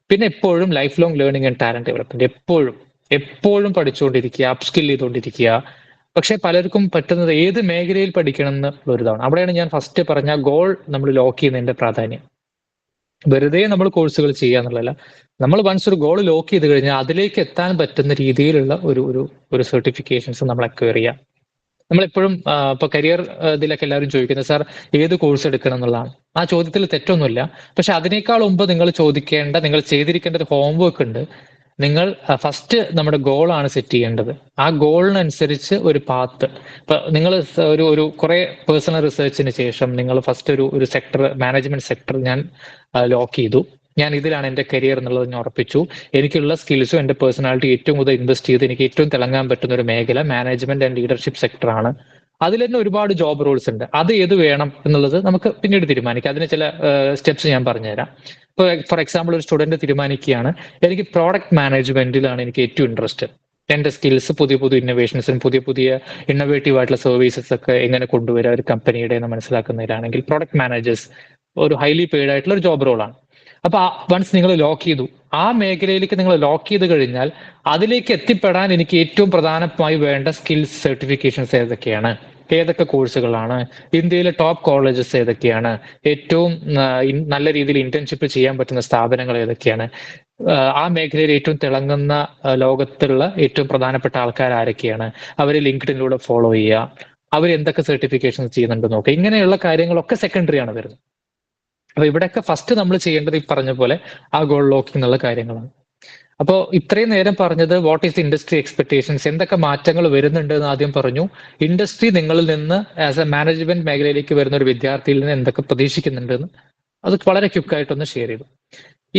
പിന്നെ എപ്പോഴും life long learning and talent development, എപ്പോഴും പഠിച്ചുകൊണ്ടിരിക്കുക, അപ്സ്കിൽ ചെയ്തുകൊണ്ടിരിക്കുക. പക്ഷെ പലർക്കും പറ്റുന്നത് ഏത് മേഖലയിൽ പഠിക്കണം എന്നുള്ളൊരിതാണ്. അവിടെയാണ് ഞാൻ ഫസ്റ്റ് പറഞ്ഞ ഗോൾ നമ്മൾ ലോക്ക് ചെയ്യുന്നതിന്റെ പ്രാധാന്യം. വെറുതെ നമ്മൾ കോഴ്സുകൾ ചെയ്യുക എന്നുള്ളതല്ല, നമ്മൾ വൺസ് ഒരു ഗോൾ ലോക്ക് ചെയ്ത് കഴിഞ്ഞാൽ അതിലേക്ക് എത്താൻ പറ്റുന്ന രീതിയിലുള്ള ഒരു സർട്ടിഫിക്കേഷൻസ് നമ്മൾ അക്വയർ ചെയ്യുക. നമ്മളെപ്പോഴും ഇപ്പൊ കരിയർ ഇതിലൊക്കെ എല്ലാവരും ചോദിക്കുന്നത്, സാർ ഏത് കോഴ്സ് എടുക്കണം എന്നുള്ളതാണ്. ആ ചോദ്യത്തിൽ തെറ്റൊന്നുമില്ല. പക്ഷെ അതിനേക്കാൾ മുമ്പ് നിങ്ങൾ ചെയ്തിരിക്കേണ്ട ഒരു ഹോംവർക്ക് ഉണ്ട്. നിങ്ങൾ ഫസ്റ്റ് നമ്മുടെ ഗോളാണ് സെറ്റ് ചെയ്യേണ്ടത്. ആ ഗോളിനനുസരിച്ച് ഒരു പാത്ത്, ഇപ്പൊ നിങ്ങൾ ഒരു കുറെ പേഴ്സണൽ റിസർച്ചിന് ശേഷം നിങ്ങൾ ഫസ്റ്റ് ഒരു സെക്ടർ, മാനേജ്മെന്റ് സെക്ടർ ഞാൻ ലോക്ക് ചെയ്തു, ഞാൻ ഇതിലാണ് എന്റെ കരിയർ എന്നുള്ളത് ഞാൻ ഉറപ്പിച്ചു, എനിക്കുള്ള സ്കിൽസും എന്റെ പേഴ്സണാലിറ്റി ഏറ്റവും കൂടുതൽ ഇൻവെസ്റ്റ് ചെയ്ത് എനിക്ക് ഏറ്റവും തിളങ്ങാൻ പറ്റുന്ന ഒരു മേഖല മാനേജ്മെന്റ് ആൻഡ് ലീഡർഷിപ്പ് സെക്ടറാണ്. അതിൽ തന്നെ ഒരുപാട് ജോബ് റോൾസ് ഉണ്ട്. അത് ഏത് വേണം എന്നുള്ളത് നമുക്ക് പിന്നീട് തീരുമാനിക്കാം. അതിന് ചില സ്റ്റെപ്സ് ഞാൻ പറഞ്ഞുതരാം. ഇപ്പോൾ ഫോർ എക്സാമ്പിൾ ഒരു സ്റ്റുഡന്റ് തീരുമാനിക്കുകയാണ്, എനിക്ക് പ്രോഡക്റ്റ് മാനേജ്മെന്റിലാണ് എനിക്ക് ഏറ്റവും ഇൻട്രസ്റ്റ്, എന്റെ സ്കിൽസ് പുതിയ ഇന്നോവേഷൻസും പുതിയ ഇന്നോവേറ്റീവ് ആയിട്ടുള്ള സർവീസസ് ഒക്കെ എങ്ങനെ കൊണ്ടുവരിക ഒരു കമ്പനിയുടെ എന്ന് മനസ്സിലാക്കുന്നതിലാണെങ്കിൽ പ്രോഡക്റ്റ് മാനേജേഴ്സ് ഒരു ഹൈലി പെയ്ഡ് ആയിട്ടുള്ള ഒരു ജോബ് റോളാണ്. അപ്പൊ വൺസ് നിങ്ങൾ ലോക്ക് ചെയ്തു, ആ മേഖലയിലേക്ക് നിങ്ങൾ ലോക്ക് ചെയ്ത് കഴിഞ്ഞാൽ അതിലേക്ക് എത്തിപ്പെടാൻ എനിക്ക് ഏറ്റവും പ്രധാനമായി വേണ്ട സ്കിൽസ് സർട്ടിഫിക്കേഷൻസ് ഏതൊക്കെ കോഴ്സുകളാണ്, ഇന്ത്യയിലെ ടോപ്പ് കോളേജസ് ഏതൊക്കെയാണ്, ഏറ്റവും നല്ല രീതിയിൽ ഇന്റേൺഷിപ്പ് ചെയ്യാൻ പറ്റുന്ന സ്ഥാപനങ്ങൾ ഏതൊക്കെയാണ്, ആ മേഖലയിൽ ഏറ്റവും തിളങ്ങുന്ന ലോകത്തുള്ള ഏറ്റവും പ്രധാനപ്പെട്ട ആൾക്കാർ ആരൊക്കെയാണ്, അവരെ ലിങ്ക്ഡിനിലൂടെ ഫോളോ ചെയ്യുക, അവർ എന്തൊക്കെ സർട്ടിഫിക്കേഷൻസ് ചെയ്യുന്നുണ്ട് നോക്കുക. ഇങ്ങനെയുള്ള കാര്യങ്ങളൊക്കെ സെക്കൻഡറി ആണ് വരുന്നത്. അപ്പൊ ഇവിടെയൊക്കെ ഫസ്റ്റ് നമ്മൾ ചെയ്യേണ്ടത് ഈ പറഞ്ഞ പോലെ ആ ഗോൾ ലോക്കിംഗ് എന്നുള്ള കാര്യങ്ങളാണ്. അപ്പോൾ ഇത്രയും നേരം പറഞ്ഞത് വാട്ട് ഈസ് ഇൻഡസ്ട്രി എക്സ്പെക്ടേഷൻസ്, എന്തൊക്കെ മാറ്റങ്ങൾ വരുന്നുണ്ട് എന്ന് ആദ്യം പറഞ്ഞു. ഇൻഡസ്ട്രി നിങ്ങളിൽ നിന്ന് ആസ് എ മാനേജ്മെന്റ് മേഖലയിലേക്ക് വരുന്ന ഒരു വിദ്യാർത്ഥിയിൽ നിന്ന് എന്തൊക്കെ പ്രതീക്ഷിക്കുന്നുണ്ടെന്ന് അത് വളരെ ക്വിക്കായിട്ടൊന്ന് ഷെയർ ചെയ്തു.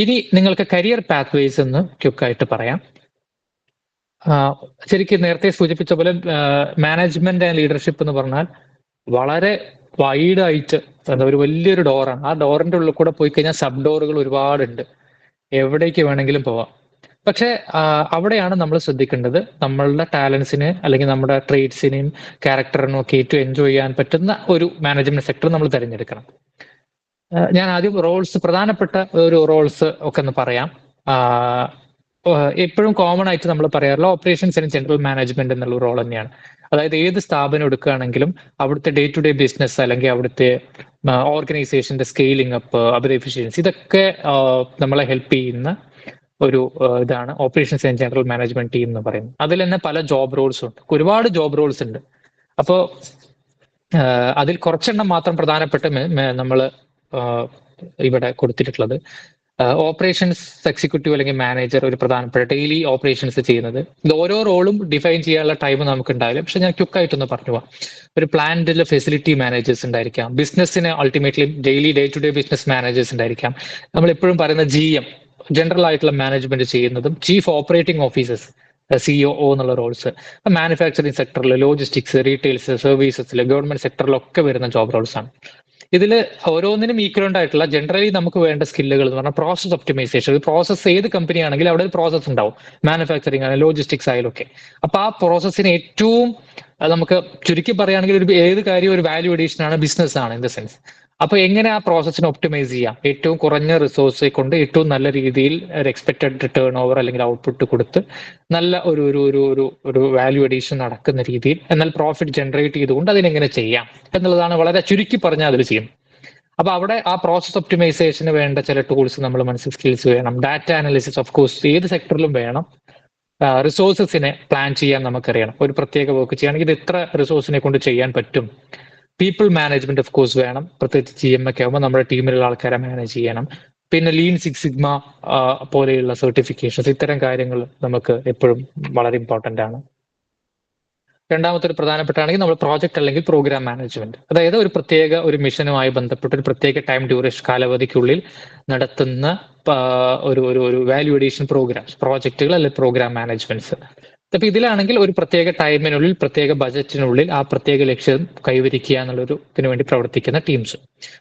ഇനി നിങ്ങൾക്ക് കരിയർ പാത്വേസ് എന്ന് ക്വിക്കായിട്ട് പറയാം. ശരിക്കും നേരത്തെ സൂചിപ്പിച്ച പോലെ മാനേജ്മെന്റ് ആൻഡ് ലീഡർഷിപ്പ് എന്ന് പറഞ്ഞാൽ വളരെ വൈഡായിട്ട് ഒരു വലിയൊരു ഡോറാണ്. ആ ഡോറിന്റെ ഉള്ളിൽ കൂടെ പോയി കഴിഞ്ഞാൽ സബ് ഡോറുകൾ ഒരുപാടുണ്ട്, എവിടേക്ക് വേണമെങ്കിലും പോവാം. പക്ഷെ അവിടെയാണ് നമ്മൾ ശ്രദ്ധിക്കേണ്ടത്, നമ്മളുടെ ടാലൻസിന് അല്ലെങ്കിൽ നമ്മുടെ ട്രേഡ്സിനെയും ക്യാരക്ടറിനും ഒക്കെ ഏറ്റവും എൻജോയ് ചെയ്യാൻ പറ്റുന്ന ഒരു മാനേജ്മെന്റ് സെക്ടർ നമ്മൾ തിരഞ്ഞെടുക്കണം. ഞാൻ ആദ്യം പ്രധാനപ്പെട്ട ഒരു റോൾസ് ഒക്കെ ഒന്ന് പറയാം. എപ്പോഴും കോമൺ ആയിട്ട് നമ്മൾ പറയാറുള്ള ഓപ്പറേഷൻസ് ആൻഡ് ജനറൽ മാനേജ്മെന്റ് എന്നുള്ള റോൾ തന്നെയാണ്. അതായത് ഏത് സ്ഥാപനം എടുക്കുകയാണെങ്കിലും അവിടുത്തെ ഡേ ടു ഡേ ബിസിനസ് അല്ലെങ്കിൽ അവിടുത്തെ ഓർഗനൈസേഷന്റെ സ്കെയിലിംഗ് അപ്പ്, അവരുടെ എഫിഷ്യൻസി, ഇതൊക്കെ നമ്മളെ ഹെൽപ്പ് ചെയ്യുന്ന ഒരു ഇതാണ് operations and general management team എന്ന് പറയുന്നത്. അതിൽ തന്നെ പല ജോബ് റോൾസും ഉണ്ട്, ഒരുപാട് ജോബ് റോൾസ് ഉണ്ട്. അപ്പോൾ അതിൽ കുറച്ചെണ്ണം മാത്രം പ്രധാനപ്പെട്ട നമ്മൾ ഇവിടെ കൊടുത്തിട്ടുള്ളത്. ഓപ്പറേഷൻസ് എക്സിക്യൂട്ടീവ് അല്ലെങ്കിൽ മാനേജർ ഒരു പ്രധാനപ്പെട്ട ഡെയിലി ഓപ്പറേഷൻസ് ചെയ്യുന്നത്. ഇത് ഓരോ റോളും ഡിഫൈൻ ചെയ്യാനുള്ള ടൈം നമുക്ക് ഉണ്ടാവില്ല, പക്ഷെ ഞാൻ ക്വിക്കായിട്ടൊന്ന് പറഞ്ഞു പോവാം. ഒരു പ്ലാന്റിലെ ഫെസിലിറ്റി മാനേജേഴ്സ് ഉണ്ടായിരിക്കാം, ബിസിനസ്സിന് ultimately day to day business managers ഉണ്ടായിരിക്കാം. നമ്മൾ എപ്പോഴും പറയുന്ന GM, ജനറൽ ആയിട്ടുള്ള മാനേജ്മെന്റ് ചെയ്യുന്നതും ചീഫ് ഓപ്പറേറ്റിംഗ് ഓഫീസേഴ്സ്, COO എന്നുള്ള റോൾസ്, മാനുഫാക്ചറിങ് സെക്ടറിൽ, ലോജിസ്റ്റിക്സ്, റീറ്റെയിൽസ്, സർവീസസിൽ, ഗവൺമെന്റ് സെക്ടറിലൊക്കെ വരുന്ന ജോബ് റോൾസ് ആണ്. ഇതിൽ ഓരോന്നിനും ഈക്വലന്റ് ആയിട്ടുള്ള ജനറലി നമുക്ക് വേണ്ട സ്കില്ലുകൾ എന്ന് പറഞ്ഞാൽ പ്രോസസ് ഒപ്റ്റിമൈസേഷൻ. പ്രോസസ് ഏത് കമ്പനി ആണെങ്കിലും അവിടെ ഒരു പ്രോസസ് ഉണ്ടാവും, മാനുഫാക്ചറിങ് ആയാലും ലോജിസ്റ്റിക്സ് ആയാലും ഒക്കെ. അപ്പൊ ആ പ്രോസസ്സിന് ഏറ്റവും നമുക്ക് ചുരുക്കി പറയുകയാണെങ്കിൽ ഏത് കാര്യം ഒരു വാല്യൂ അഡീഷൻ ആണ്, ബിസിനസ് ആണ് ഇൻ ദ സെൻസ്. അപ്പൊ എങ്ങനെ ആ പ്രോസസ്സിനെ ഒപ്റ്റിമൈസ് ചെയ്യാം, ഏറ്റവും കുറഞ്ഞ റിസോഴ്സ് കൊണ്ട് ഏറ്റവും നല്ല രീതിയിൽ ഒരു എക്സ്പെക്ടഡ് ടേൺ ഓവർ അല്ലെങ്കിൽ ഔട്ട്പുട്ട് കൊടുത്ത് നല്ല ഒരു ഒരു ഒരു ഒരു ഒരു വാല്യൂ അഡീഷൻ നടക്കുന്ന രീതിയിൽ എന്നാൽ പ്രോഫിറ്റ് ജനറേറ്റ് ചെയ്തുകൊണ്ട് അതിനെങ്ങനെ ചെയ്യാം എന്നുള്ളതാണ് വളരെ ചുരുക്കി പറഞ്ഞാൽ അതിൽ ചെയ്യും. അപ്പൊ അവിടെ ആ പ്രോസസ് ഒപ്റ്റിമൈസേഷന് വേണ്ട ചില ടൂൾസ് നമ്മൾ മനസ്സിൽ സ്കിൽസ് വേണം. ഡാറ്റ അനാലിസിസ് ഓഫ് കോഴ്സ് ഏത് സെക്ടറിലും വേണം. റിസോഴ്സസിനെ പ്ലാൻ ചെയ്യാൻ നമുക്കറിയണം. ഒരു പ്രത്യേക വർക്ക് ചെയ്യുകയാണെങ്കിൽ ഇത് എത്ര റിസോഴ്സിനെ കൊണ്ട് ചെയ്യാൻ പറ്റും. പീപ്പിൾ മാനേജ്മെന്റ് ഓഫ് കോഴ്സ് വേണം, പ്രത്യേകിച്ച് GM ഒക്കെ ആകുമ്പോൾ നമ്മുടെ ടീമിലുള്ള ആൾക്കാരെ മാനേജ് ചെയ്യണം. പിന്നെ ലീൻ സിക്സ് സിഗ്മ പോലെയുള്ള സർട്ടിഫിക്കേഷൻസ്, ഇത്തരം കാര്യങ്ങൾ നമുക്ക് എപ്പോഴും വളരെ ഇമ്പോർട്ടന്റ് ആണ്. രണ്ടാമത്തെ ഒരു പ്രധാനപ്പെട്ടാണെങ്കിൽ നമ്മൾ പ്രോജക്റ്റ് അല്ലെങ്കിൽ പ്രോഗ്രാം മാനേജ്മെന്റ്, അതായത് ഒരു പ്രത്യേക ഒരു മിഷനുമായി ബന്ധപ്പെട്ട് ഒരു പ്രത്യേക ടൈം ഡ്യൂറേഷൻ കാലാവധിക്കുള്ളിൽ നടത്തുന്ന ഒരു ഒരു ഒരു വാല്യൂ അഡീഷൻ പ്രോഗ്രാംസ്, പ്രോജക്റ്റുകൾ അല്ലെങ്കിൽ പ്രോഗ്രാം മാനേജ്മെന്റ്സ്. അപ്പൊ ഇതിലാണെങ്കിൽ ഒരു പ്രത്യേക ടൈമിനുള്ളിൽ പ്രത്യേക ബജറ്റിനുള്ളിൽ ആ പ്രത്യേക ലക്ഷ്യം കൈവരിക്കുക എന്നുള്ളൊരു ഇതിനു വേണ്ടി പ്രവർത്തിക്കുന്ന teams,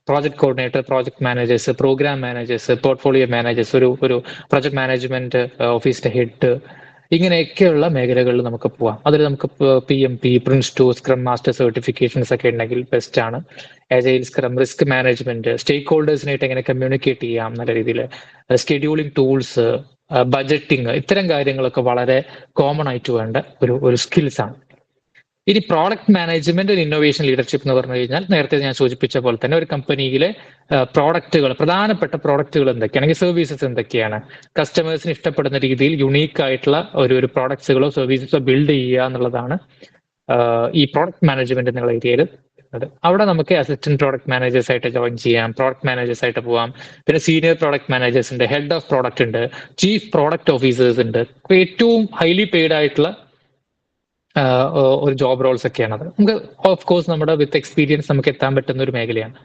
project coordinator, project managers, program managers, portfolio managers, ഒരു പ്രോജക്ട് മാനേജ്മെന്റ് ഓഫീസിന്റെ ഹെഡ്, ഇങ്ങനെയൊക്കെയുള്ള മേഖലകളിൽ നമുക്ക് പോവാം. അതിൽ നമുക്ക് PMP, Prince2, scrum master certifications ഒക്കെ ഉണ്ടെങ്കിൽ ബെസ്റ്റ് ആണ്. ആജൈൽ, സ്ക്രം, റിസ്ക് മാനേജ്മെന്റ്, സ്റ്റേക്ക് ഹോൾഡേഴ്സിനായിട്ട് എങ്ങനെ കമ്മ്യൂണിക്കേറ്റ് ചെയ്യാം നല്ല രീതിയിൽ, സ്കെഡ്യൂളിംഗ് ടൂൾസ്, ബജറ്റിംഗ്, ഇത്തരം കാര്യങ്ങളൊക്കെ വളരെ കോമൺ ആയിട്ട് വേണ്ട ഒരു സ്കിൽസ് ആണ്. ഇനി product management and innovation leadership എന്ന് പറഞ്ഞു കഴിഞ്ഞാൽ നേരത്തെ ഞാൻ സൂചിപ്പിച്ച പോലെ തന്നെ ഒരു കമ്പനിയിലെ പ്രോഡക്റ്റുകൾ, പ്രധാനപ്പെട്ട പ്രോഡക്റ്റുകൾ എന്തൊക്കെയാണെങ്കിൽ സർവീസസ് എന്തൊക്കെയാണ്, കസ്റ്റമേഴ്സിന് ഇഷ്ടപ്പെടുന്ന രീതിയിൽ യുണീക്ക് ആയിട്ടുള്ള ഒരു പ്രോഡക്ട്സുകളോ സർവീസസോ ബിൽഡ് ചെയ്യുക എന്നുള്ളതാണ് ഈ പ്രോഡക്റ്റ് മാനേജ്മെന്റ് എന്നുള്ള ഏരിയയിൽ. അവിടെ നമുക്ക് അസിസ്റ്റന്റ് പ്രോഡക്റ്റ് മാനേജേഴ്സ് ആയിട്ട് ജോയിൻ ചെയ്യാം, പ്രോഡക്റ്റ് മാനേജേഴ്സ് ആയിട്ട് പോവാം. പിന്നെ സീനിയർ പ്രോഡക്റ്റ് മാനേജേഴ്സ് ഉണ്ട്, ഹെഡ് ഓഫ് പ്രോഡക്റ്റ് ഉണ്ട്, ചീഫ് പ്രോഡക്റ്റ് ഓഫീസേഴ്സ് ഉണ്ട്. ഏറ്റവും ഹൈലി പെയ്ഡ് ആയിട്ടുള്ള ഒരു ജോബ് റോൾസ് ഒക്കെയാണ് അത്. നമുക്ക് ഓഫ് കോഴ്സ് നമ്മുടെ വിത്ത് എക്സ്പീരിയൻസ് നമുക്ക് എത്താൻ പറ്റുന്ന ഒരു മേഖലയാണ്.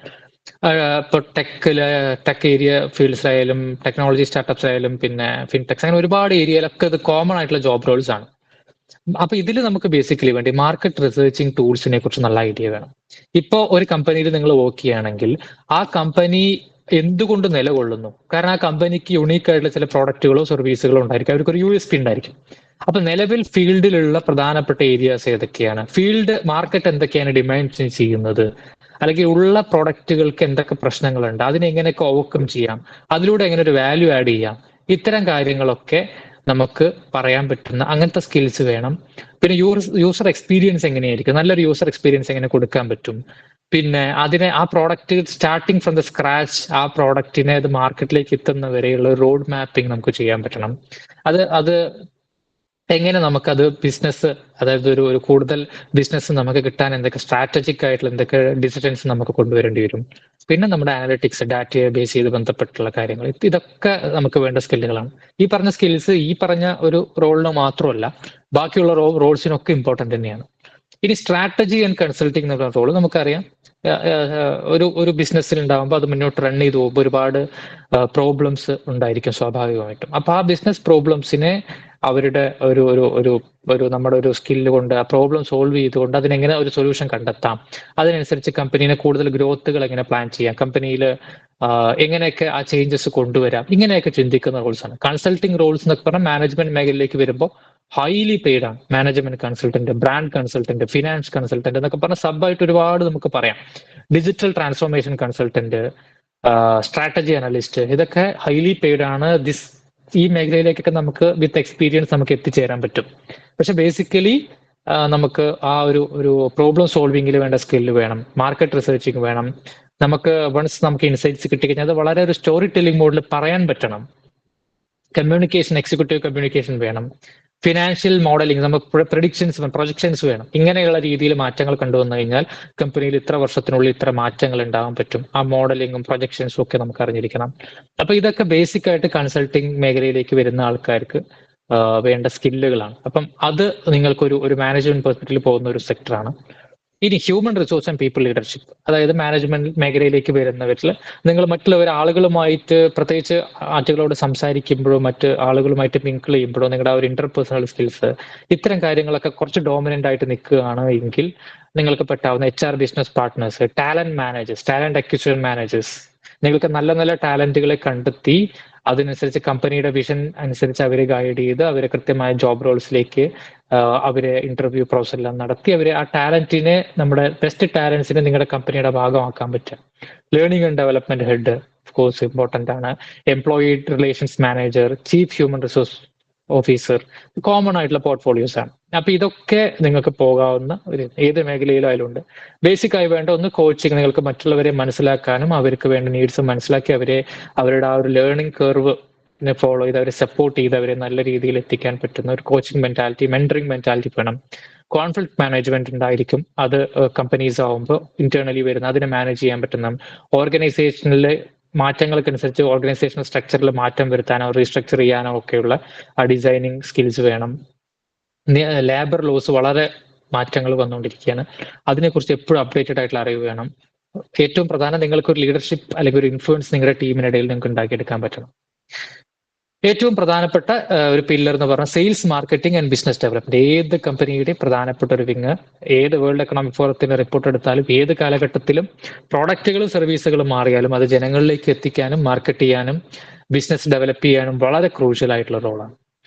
ഇപ്പോൾ ടെക് ഏരിയ ഫീൽഡ്സിലായാലും ടെക്നോളജി സ്റ്റാർട്ടപ്സ് ആയാലും പിന്നെ ഫിൻടെക്സ്, അങ്ങനെ ഒരുപാട് ഏരിയയിലൊക്കെ ഇത് കോമൺ ആയിട്ടുള്ള ജോബ് റോൾസ് ആണ്. അപ്പൊ ഇതിൽ നമുക്ക് ബേസിക്കലി വേണ്ടി മാർക്കറ്റ് റിസർച്ചിങ് ടൂൾസിനെ കുറിച്ച് നല്ല ഐഡിയ വേണം. ഇപ്പോൾ ഒരു കമ്പനിയിൽ നിങ്ങൾ വർക്ക് ചെയ്യുകയാണെങ്കിൽ ആ കമ്പനി എന്തുകൊണ്ട് നിലകൊള്ളുന്നു, കാരണം ആ കമ്പനിക്ക് യുണീക്ക് ആയിട്ടുള്ള ചില പ്രോഡക്റ്റുകളോ സർവീസുകളോ ഉണ്ടായിരിക്കും, അവർക്ക് ഒരു USP ഉണ്ടായിരിക്കും. അപ്പൊ നിലവിൽ ഫീൽഡിലുള്ള പ്രധാനപ്പെട്ട ഏരിയാസ് ഏതൊക്കെയാണ്, ഫീൽഡ് മാർക്കറ്റ് എന്തൊക്കെയാണ് ഡിമാൻഡ് ചെയ്യുന്നത്, അല്ലെങ്കിൽ ഉള്ള പ്രോഡക്റ്റുകൾക്ക് എന്തൊക്കെ പ്രശ്നങ്ങളുണ്ട്, അതിനെ എങ്ങനെയൊക്കെ ഓവർകം ചെയ്യാം, അതിലൂടെ എങ്ങനെ ഒരു വാല്യൂ ആഡ് ചെയ്യാം, ഇത്തരം കാര്യങ്ങളൊക്കെ നമുക്ക് പറയാൻ പറ്റുന്ന അങ്ങനത്തെ സ്കിൽസ് വേണം. പിന്നെ യൂസർ എക്സ്പീരിയൻസ് എങ്ങനെയായിരിക്കും, നല്ലൊരു യൂസർ എക്സ്പീരിയൻസ് എങ്ങനെ കൊടുക്കാൻ പറ്റും, പിന്നെ അതിനെ ആ product starting from the scratch ആ പ്രോഡക്റ്റിനെ അത് മാർക്കറ്റിലേക്ക് എത്തുന്ന വരെയുള്ള റോഡ് മാപ്പിംഗ് നമുക്ക് ചെയ്യാൻ പറ്റണം. അത് എങ്ങനെ നമുക്കത് ബിസിനസ്, അതായത് ഒരു കൂടുതൽ ബിസിനസ് നമുക്ക് കിട്ടാൻ എന്തൊക്കെ സ്ട്രാറ്റജിക് ആയിട്ടുള്ള എന്തൊക്കെ ഡിസിഷൻസ് നമുക്ക് കൊണ്ടുവരേണ്ടി വരും. പിന്നെ നമ്മുടെ അനലിറ്റിക്സ്, ഡാറ്റയെ ബേസ് ചെയ്ത് ബന്ധപ്പെട്ടുള്ള കാര്യങ്ങൾ, ഇതൊക്കെ നമുക്ക് വേണ്ട സ്കില്ലുകളാണ്. ഈ പറഞ്ഞ സ്കിൽസ് ഈ പറഞ്ഞ ഒരു റോളിന് മാത്രമല്ല, ബാക്കിയുള്ള റോൾസിനൊക്കെ ഇമ്പോർട്ടന്റ് തന്നെയാണ്. ഇനി സ്ട്രാറ്റജി ആൻഡ് കൺസൾട്ടിങ് എന്നുള്ള റോള് നമുക്കറിയാം. ഒരു ബിസിനസ്സിൽ ഉണ്ടാകുമ്പോൾ അത് മുന്നോട്ട് റൺ ചെയ്ത് പോകുമ്പോൾ ഒരുപാട് പ്രോബ്ലംസ് ഉണ്ടായിരിക്കും സ്വാഭാവികമായിട്ടും. അപ്പൊ ആ ബിസിനസ് പ്രോബ്ലംസിനെ അവരുടെ ഒരു നമ്മുടെ ഒരു സ്കില്ല് കൊണ്ട് ആ പ്രോബ്ലം സോൾവ് ചെയ്തുകൊണ്ട് അതിനെങ്ങനെ ഒരു സൊല്യൂഷൻ കണ്ടെത്താം, അതിനനുസരിച്ച് കമ്പനീനെ കൂടുതൽ ഗ്രോത്തുകൾ എങ്ങനെ പ്ലാൻ ചെയ്യാം, കമ്പനിയിൽ എങ്ങനെയൊക്കെ ആ ചേഞ്ചസ് കൊണ്ടുവരാം, ഇങ്ങനെയൊക്കെ ചിന്തിക്കുന്ന റോൾസാണ്. കൺസൾട്ടിങ് റോൾസ് എന്നൊക്കെ പറഞ്ഞാൽ മാനേജ്മെന്റ് മേഖലയിലേക്ക് വരുമ്പോൾ ഹൈലി പെയ്ഡ് ആണ്. Management consultant, brand consultant, finance consultant എന്നൊക്കെ പറഞ്ഞ സബായിട്ട് ഒരുപാട് നമുക്ക് പറയാം. Digital transformation consultant, strategy analyst, ഇതൊക്കെ ഹൈലി പെയ്ഡ് ആണ്. ഈ മേഖലയിലേക്കൊക്കെ നമുക്ക് വിത്ത് എക്സ്പീരിയൻസ് നമുക്ക് എത്തിച്ചേരാൻ പറ്റും. പക്ഷെ ബേസിക്കലി നമുക്ക് ആ ഒരു പ്രോബ്ലം സോൾവിങ്ങിൽ വേണ്ട സ്കില്ല് വേണം, മാർക്കറ്റ് റിസർച്ചിങ് വേണം. നമുക്ക് വൺസ് നമുക്ക് ഇൻസൈറ്റ്സ് കിട്ടിക്കഴിഞ്ഞാൽ അത് വളരെ ഒരു സ്റ്റോറി ടെല്ലിംഗ് മോഡിൽ പറയാൻ പറ്റണം. കമ്മ്യൂണിക്കേഷൻ, എക്സിക്യൂട്ടീവ് കമ്മ്യൂണിക്കേഷൻ വേണം. ഫിനാൻഷ്യൽ മോഡലിംഗ്, നമുക്ക് പ്രൊഡിക്ഷൻസ്, പ്രൊജക്ഷൻസ് വേണം. ഇങ്ങനെയുള്ള രീതിയിൽ മാറ്റങ്ങൾ കണ്ടുവന്നു കഴിഞ്ഞാൽ കമ്പനിയിൽ ഇത്ര വർഷത്തിനുള്ളിൽ ഇത്ര മാറ്റങ്ങൾ ഉണ്ടാകാൻ പറ്റും. ആ മോഡലിംഗും പ്രൊജക്ഷൻസും ഒക്കെ നമുക്ക് അറിഞ്ഞിരിക്കണം. അപ്പൊ ഇതൊക്കെ ബേസിക് ആയിട്ട് കൺസൾട്ടിങ് മേഖലയിലേക്ക് വരുന്ന ആൾക്കാർക്ക് വേണ്ട സ്കില്ലുകളാണ്. അപ്പം അത് നിങ്ങൾക്ക് ഒരു മാനേജ്മെന്റ് പെർസ്പെക്റ്റീവിൽ പോകുന്ന ഒരു സെക്ടറാണ്. ഇനി human resource and people leadership, അതായത് മാനേജ്മെന്റ് മേഖലയിലേക്ക് വരുന്നവരിൽ നിങ്ങൾ മറ്റുള്ള ആളുകളുമായിട്ട്, പ്രത്യേകിച്ച് ആളുകളോട് സംസാരിക്കുമ്പോഴോ മറ്റ് ആളുകളുമായിട്ട് മിങ്കിൾ ചെയ്യുമ്പോഴോ നിങ്ങളുടെ ആ ഒരു ഇന്റർപേഴ്സണൽ സ്കിൽസ്, ഇത്തരം കാര്യങ്ങളൊക്കെ കുറച്ച് ഡോമിനന്റ് ആയിട്ട് നിൽക്കുകയാണ് എങ്കിൽ നിങ്ങൾക്ക് പറ്റാവുന്ന HR business partners, talent managers, talent acquisition managers, നിങ്ങൾക്ക് നല്ല നല്ല ടാലന്റുകളെ കണ്ടെത്തി അതിനനുസരിച്ച് കമ്പനിയുടെ വിഷൻ അനുസരിച്ച് അവരെ ഗൈഡ് ചെയ്ത് അവരെ കൃത്യമായ ജോബ് റോൾസിലേക്ക് അവരെ ഇന്റർവ്യൂ പ്രോസസ് എല്ലാം നടത്തി അവരെ ആ ടാലന്റിനെ നമ്മുടെ ബെസ്റ്റ് ടാലൻസിനെ നിങ്ങളുടെ കമ്പനിയുടെ ഭാഗമാക്കാൻ പറ്റും. Learning and development head of course important ആണ്. Employee relations manager, chief human resource officer, common ആയിട്ടുള്ള പോർട്ട്ഫോളിയോസ് ആണ്. അപ്പൊ ഇതൊക്കെ നിങ്ങൾക്ക് പോകാവുന്ന ഒരു ഏത് മേഖലയിലും അതിലുണ്ട്. ബേസിക് ആയി വേണ്ട ഒന്ന് കോച്ചിങ്, നിങ്ങൾക്ക് മറ്റുള്ളവരെ മനസ്സിലാക്കാനും അവർക്ക് വേണ്ട നീഡ്സ് മനസ്സിലാക്കി അവരുടെ ആ ഒരു ലേണിംഗ് കർവ് ഫോളോ ചെയ്ത് അവരെ സപ്പോർട്ട് ചെയ്ത് അവരെ നല്ല രീതിയിൽ എത്തിക്കാൻ പറ്റുന്ന ഒരു കോച്ചിങ് മെന്റാലിറ്റി, മെന്ററിംഗ് മെന്റാലിറ്റി വേണം. കോൺഫ്ലിക്ട് മാനേജ്മെന്റ് ഉണ്ടായിരിക്കും. അത് കമ്പനീസ് ആവുമ്പോൾ ഇന്റേണലി വരുന്ന അതിനെ മാനേജ് ചെയ്യാൻ പറ്റുന്ന ഓർഗനൈസേഷനിലെ മാറ്റങ്ങൾക്കനുസരിച്ച് ഓർഗനൈസേഷണൽ സ്ട്രക്ചറിൽ മാറ്റം വരുത്താനോ റീസ്ട്രക്ചർ ചെയ്യാനോ ഒക്കെയുള്ള ആ ഡിസൈനിങ് സ്കിൽസ് വേണം. ലേബർ ലോസ് വളരെ മാറ്റങ്ങൾ വന്നുകൊണ്ടിരിക്കുകയാണ്. അതിനെക്കുറിച്ച് എപ്പോഴും അപ്ഡേറ്റഡ് ആയിട്ടുള്ള അറിവ് വേണം. ഏറ്റവും പ്രധാനം നിങ്ങൾക്ക് ഒരു ലീഡർഷിപ്പ് അല്ലെങ്കിൽ ഒരു ഇൻഫ്ലുവൻസ് നിങ്ങളുടെ ടീമിനിടയിൽ നിങ്ങൾക്ക് ഉണ്ടാക്കിയെടുക്കാൻ പറ്റണം. ഏറ്റവും പ്രധാനപ്പെട്ട ഒരു പില്ലർ എന്ന് പറഞ്ഞാൽ sales, marketing and business development. ഏത് കമ്പനിയുടെ പ്രധാനപ്പെട്ട ഒരു വിങ്, ഏത് വേൾഡ് എക്കണോമിക് ഫോറത്തിന്റെ റിപ്പോർട്ട് എടുത്താലും ഏത് കാലഘട്ടത്തിലും പ്രോഡക്റ്റുകളും സർവീസുകളും മാറിയാലും അത് ജനങ്ങളിലേക്ക് എത്തിക്കാനും മാർക്കറ്റ് ചെയ്യാനും ബിസിനസ് ഡെവലപ്പ് ചെയ്യാനും വളരെ ക്രൂഷ്യൽ ആയിട്ടുള്ള റോളാണ്.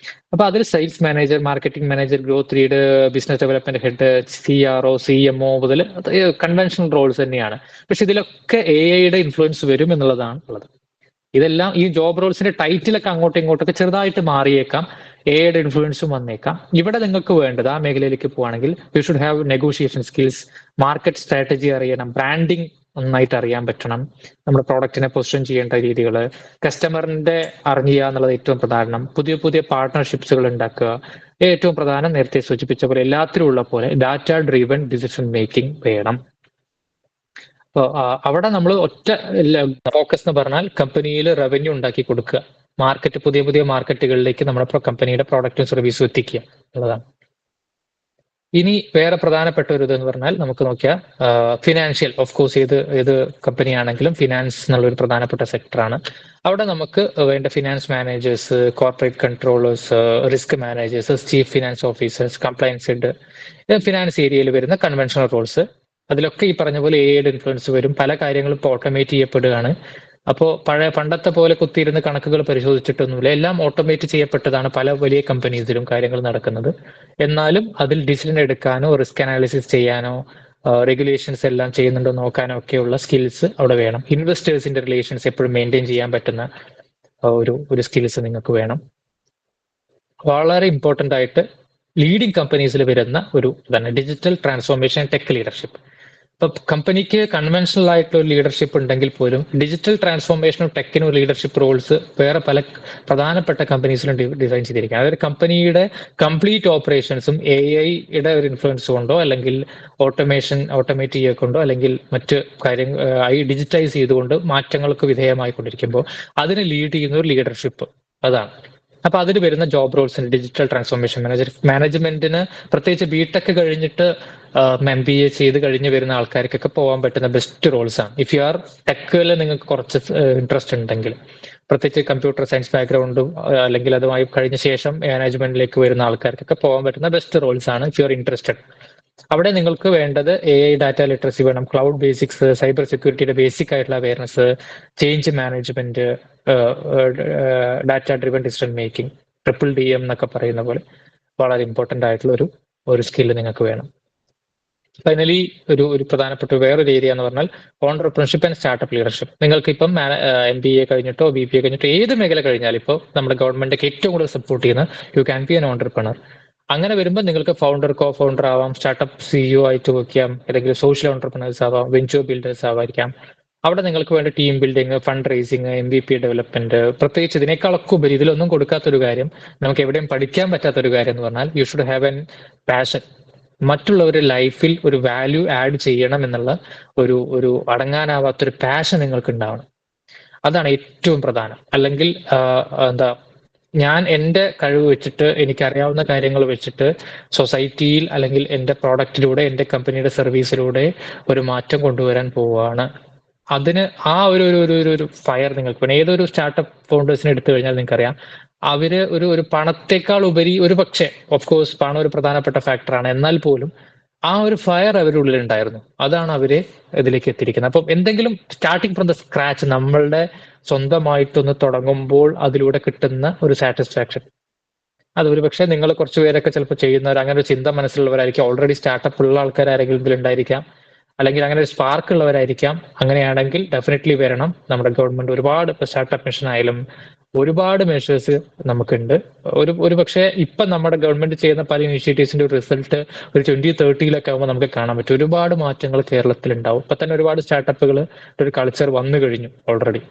അപ്പൊ അതിൽ sales manager, marketing manager, growth lead, business development head, CRO, CMO മുതൽ കൺവെൻഷണൽ റോൾസ് തന്നെയാണ്. പക്ഷെ ഇതിലൊക്കെ AI ഇൻഫ്ലുവൻസ് വരും എന്നുള്ളതാണ് ഉള്ളത്. ഇതെല്ലാം ഈ ജോബ് റോൾസിന്റെ ടൈറ്റിലൊക്കെ അങ്ങോട്ടും ഇങ്ങോട്ടൊക്കെ ചെറുതായിട്ട് മാറിയേക്കാം, AI ഇൻഫ്ലുവൻസും വന്നേക്കാം. ഇവിടെ നിങ്ങൾക്ക് വേണ്ടത് ആ മേഖലയിലേക്ക് പോവുകയാണെങ്കിൽ you should have negotiation skills, market strategy അറിയണം, ബ്രാൻഡിങ് നന്നായിട്ട് അറിയാൻ പറ്റണം, നമ്മുടെ പ്രോഡക്റ്റിനെ പൊസിഷൻ ചെയ്യേണ്ട രീതികൾ, കസ്റ്റമറിന്റെ അറിയുക എന്നുള്ളത് ഏറ്റവും പ്രധാനം. പുതിയ പുതിയ പാർട്ട്ണർഷിപ്സുകൾ ഉണ്ടാക്കുക. ഏറ്റവും പ്രധാനം നേരത്തെ സൂചിപ്പിച്ച പോലെ എല്ലാത്തിലും ഉള്ള പോലെ ഡാറ്റ ഡ്രീവൻ ഡിസിഷൻ മേക്കിംഗ് വേണം. അപ്പോൾ അവിടെ നമ്മൾ ഒറ്റ ഫോക്കസ് എന്ന് പറഞ്ഞാൽ കമ്പനിയിൽ റവന്യൂ ഉണ്ടാക്കി കൊടുക്കുക, പുതിയ പുതിയ മാർക്കറ്റുകളിലേക്ക് നമ്മുടെ കമ്പനിയുടെ പ്രോഡക്റ്റും സർവീസും എത്തിക്കുക എന്നുള്ളതാണ്. ഇനി വേറെ പ്രധാനപ്പെട്ട ഒരു ഇതെന്ന് പറഞ്ഞാൽ നമുക്ക് നോക്കിയാൽ ഫിനാൻഷ്യൽ, ഓഫ് കോഴ്സ് ഏത് കമ്പനിയാണെങ്കിലും ഫിനാൻസ് എന്നുള്ളൊരു പ്രധാനപ്പെട്ട സെക്ടറാണ്. അവിടെ നമുക്ക് വേണ്ട finance managers, corporate controllers, risk managers, chief finance officers, compliance head, finance ഏരിയയിൽ വരുന്ന കൺവെൻഷണൽ റോൾസ്. അതിലൊക്കെ ഈ പറഞ്ഞ പോലെ AI ഇൻഫ്ലുവൻസ് വരും. പല കാര്യങ്ങളും ഇപ്പോൾ ഓട്ടോമേറ്റ് ചെയ്യപ്പെടുകയാണ്. അപ്പോൾ പണ്ടത്തെ പോലെ കുത്തിയിരുന്ന് കണക്കുകൾ പരിശോധിച്ചിട്ടൊന്നുമില്ല, എല്ലാം ഓട്ടോമേറ്റ് ചെയ്യപ്പെട്ടതാണ് പല വലിയ കമ്പനീസിലും കാര്യങ്ങൾ നടക്കുന്നത്. എന്നാലും അതിൽ ഡിസിഷൻ എടുക്കാനോ റിസ്ക് അനാലിസിസ് ചെയ്യാനോ റെഗുലേഷൻസ് എല്ലാം ചെയ്യുന്നുണ്ടോ നോക്കാനോ ഒക്കെയുള്ള സ്കിൽസ് അവിടെ വേണം. ഇൻവെസ്റ്റേഴ്സിന്റെ റിലേഷൻസ് എപ്പോഴും മെയിൻറ്റെയിൻ ചെയ്യാൻ പറ്റുന്ന ഒരു സ്കിൽസ് നിങ്ങൾക്ക് വേണം. വളരെ ഇമ്പോർട്ടൻ്റ് ആയിട്ട് ലീഡിംഗ് കമ്പനീസിൽ വരുന്ന ഒരു ഇതാണ് ഡിജിറ്റൽ ട്രാൻസ്ഫോർമേഷൻ, ടെക് ലീഡർഷിപ്പ്. ഇപ്പൊ കമ്പനിക്ക് കൺവെൻഷണൽ ആയിട്ടുള്ള ഒരു ലീഡർഷിപ്പ് ഉണ്ടെങ്കിൽ പോലും ഡിജിറ്റൽ ട്രാൻസ്ഫോർമേഷനും ടെക്കിനും ലീഡർഷിപ്പ് റോൾസ് വേറെ പല പ്രധാനപ്പെട്ട കമ്പനീസിലും ഡിസൈൻ ചെയ്തിരിക്കുക. അതായത് കമ്പനിയുടെ കംപ്ലീറ്റ് ഓപ്പറേഷൻസും AI ഒരു ഇൻഫ്ലുവൻസ് കൊണ്ടോ അല്ലെങ്കിൽ ഓട്ടോമേറ്റ് ചെയ്തുകൊണ്ടോ അല്ലെങ്കിൽ മറ്റ് കാര്യങ്ങൾ ഡിജിറ്റൈസ് ചെയ്തുകൊണ്ട് മാറ്റങ്ങൾക്ക് വിധേയമായിക്കൊണ്ടിരിക്കുമ്പോൾ അതിനെ ലീഡ് ചെയ്യുന്ന ഒരു ലീഡർഷിപ്പ് അതാണ്. അപ്പൊ അതിൽ വരുന്ന ജോബ് റോൾസിന് ഡിജിറ്റൽ ട്രാൻസ്ഫോർമേഷൻ മാനേജ്മെന്റിന് പ്രത്യേകിച്ച് BTech കഴിഞ്ഞിട്ട് MBA ചെയ്ത് കഴിഞ്ഞ് വരുന്ന ആൾക്കാർക്കൊക്കെ പോകാൻ പറ്റുന്ന ബെസ്റ്റ് റോൾസ് ആണ്. ഇഫ് യു ആർ ടെക്കിൽ നിങ്ങൾക്ക് കുറച്ച് ഇൻട്രസ്റ്റ് ഉണ്ടെങ്കിൽ, പ്രത്യേകിച്ച് കമ്പ്യൂട്ടർ സയൻസ് ബാക്ക്ഗ്രൗണ്ടും അല്ലെങ്കിൽ അതുമായി കഴിഞ്ഞ ശേഷം മാനേജ്മെന്റിലേക്ക് വരുന്ന ആൾക്കാർക്കൊക്കെ പോകാൻ പറ്റുന്ന ബെസ്റ്റ് റോൾസ് ആണ് ഇഫ് യു ആർ ഇൻട്രസ്റ്റഡ്. അവിടെ നിങ്ങൾക്ക് വേണ്ടത് AI ഡാറ്റ ലിറ്ററസി വേണം, ക്ലൗഡ് ബേസിക്സ്, സൈബർ സെക്യൂരിറ്റിയുടെ ബേസിക് ആയിട്ടുള്ള awareness, change management, data driven decision making, DDM എന്നൊക്കെ പറയുന്ന പോലെ വളരെ ഇമ്പോർട്ടന്റ് ആയിട്ടുള്ള ഒരു സ്കില്ല് നിങ്ങൾക്ക് വേണം. ഫൈനലി ഒരു പ്രധാനപ്പെട്ട വേറൊരു ഏരിയ എന്ന് പറഞ്ഞാൽ ഓൺടർപ്രണർഷിപ്പ് ആൻഡ് സ്റ്റാർട്ടപ്പ് ലീഡർഷിപ്പ്. നിങ്ങൾക്ക് ഇപ്പം MBA കഴിഞ്ഞിട്ടോ BPA കഴിഞ്ഞിട്ടോ ഏത് മേഖല കഴിഞ്ഞാലും ഇപ്പോൾ നമ്മുടെ ഗവൺമെന്റ് ഏറ്റവും കൂടുതൽ സപ്പോർട്ട് ചെയ്യുന്ന U can B an entrepreneur. അങ്ങനെ വരുമ്പോൾ നിങ്ങൾക്ക് ഫൗണ്ടർ, കോ ഫൗണ്ടർ ആവാം, സ്റ്റാർട്ടപ്പ് CEO ആയിട്ട് വയ്ക്കാം, അല്ലെങ്കിൽ സോഷ്യൽ ഓൺടർപ്രണേഴ്സ് ആവാം, വെഞ്ചർ ബിൽഡേഴ്സ് ആവായിരിക്കാം. അവിടെ നിങ്ങൾക്ക് വേണ്ട team building, fund racing, MVP development, പ്രത്യേകിച്ച് ഇതിനേക്കാളൊക്കെ ഉപരി ഇതിലൊന്നും കൊടുക്കാത്തൊരു കാര്യം, നമുക്ക് എവിടെയും പഠിക്കാൻ പറ്റാത്തൊരു കാര്യം എന്ന് പറഞ്ഞാൽ you should have an passion. മറ്റുള്ളവരുടെ ലൈഫിൽ ഒരു വാല്യൂ ആഡ് ചെയ്യണം എന്നുള്ള ഒരു അടങ്ങാനാവാത്തൊരു പാഷൻ നിങ്ങൾക്ക് ഉണ്ടാവണം. അതാണ് ഏറ്റവും പ്രധാനം. അല്ലെങ്കിൽ ഞാൻ എൻ്റെ കഴിവ് വെച്ചിട്ട് എനിക്കറിയാവുന്ന കാര്യങ്ങൾ വെച്ചിട്ട് സൊസൈറ്റിയിൽ അല്ലെങ്കിൽ എൻ്റെ പ്രോഡക്റ്റിലൂടെ എൻ്റെ കമ്പനിയുടെ സർവീസിലൂടെ ഒരു മാറ്റം കൊണ്ടുവരാൻ പോവുകയാണ്. അതിന് ആ ഒരു ഫയർ നിങ്ങൾക്ക് വേണം. ഏതൊരു സ്റ്റാർട്ടപ്പ് ഫൗണ്ടേഴ്സിനെ എടുത്തു കഴിഞ്ഞാൽ നിങ്ങൾക്കറിയാം, അവര് ഒരു പണത്തെക്കാൾ ഉപരി ഒരു പക്ഷേ ഓഫ് കോഴ്സ് പണം ഒരു പ്രധാനപ്പെട്ട ഫാക്ടറാണ്, എന്നാൽ പോലും ആ ഒരു ഫയർ അവരുടെ ഉള്ളിൽ ഉണ്ടായിരുന്നു. അതാണ് അവരെ ഇതിലേക്ക് എത്തിയിരിക്കുന്നത്. അപ്പം എന്തെങ്കിലും സ്റ്റാർട്ടിങ് ഫ്രം ദ സ്ക്രാച്ച് നമ്മളുടെ സ്വന്തമായിട്ടൊന്ന് തുടങ്ങുമ്പോൾ അതിലൂടെ കിട്ടുന്ന ഒരു സാറ്റിസ്ഫാക്ഷൻ, അതൊരു പക്ഷേ നിങ്ങൾ കുറച്ച് പേരൊക്കെ ചിലപ്പോൾ ചെയ്യുന്നവർ, അങ്ങനെ ഒരു ചിന്ത മനസ്സിലുള്ളവരായിരിക്കും, ഓൾറെഡി സ്റ്റാർട്ടപ്പ് ഉള്ള ആൾക്കാർ ആരെങ്കിലും ഇതിലുണ്ടായിരിക്കാം, അല്ലെങ്കിൽ അങ്ങനെ ഒരു സ്പാർക്ക് ഉള്ളവരായിരിക്കാം. അങ്ങനെയാണെങ്കിൽ ഡെഫിനറ്റ്ലി വരണം. നമ്മുടെ ഗവൺമെന്റ് ഒരുപാട് ഇപ്പൊ സ്റ്റാർട്ടപ്പ് മിഷൻ ആയാലും ഒരുപാട് മെഷേഴ്സ് നമുക്കുണ്ട്. ഒരു പക്ഷേ ഇപ്പൊ നമ്മുടെ ഗവൺമെന്റ് ചെയ്യുന്ന പല ഇനിഷ്യേറ്റീവ്സിന്റെ ഒരു റിസൾട്ട് ഒരു 2030 ആകുമ്പോൾ നമുക്ക് കാണാൻ പറ്റും. ഒരുപാട് മാറ്റങ്ങൾ കേരളത്തിൽ ഉണ്ടാവും. ഇപ്പൊ തന്നെ ഒരുപാട് സ്റ്റാർട്ടപ്പുകൾ ഒരു കൾച്ചർ വന്നു കഴിഞ്ഞു ഓൾറെഡി.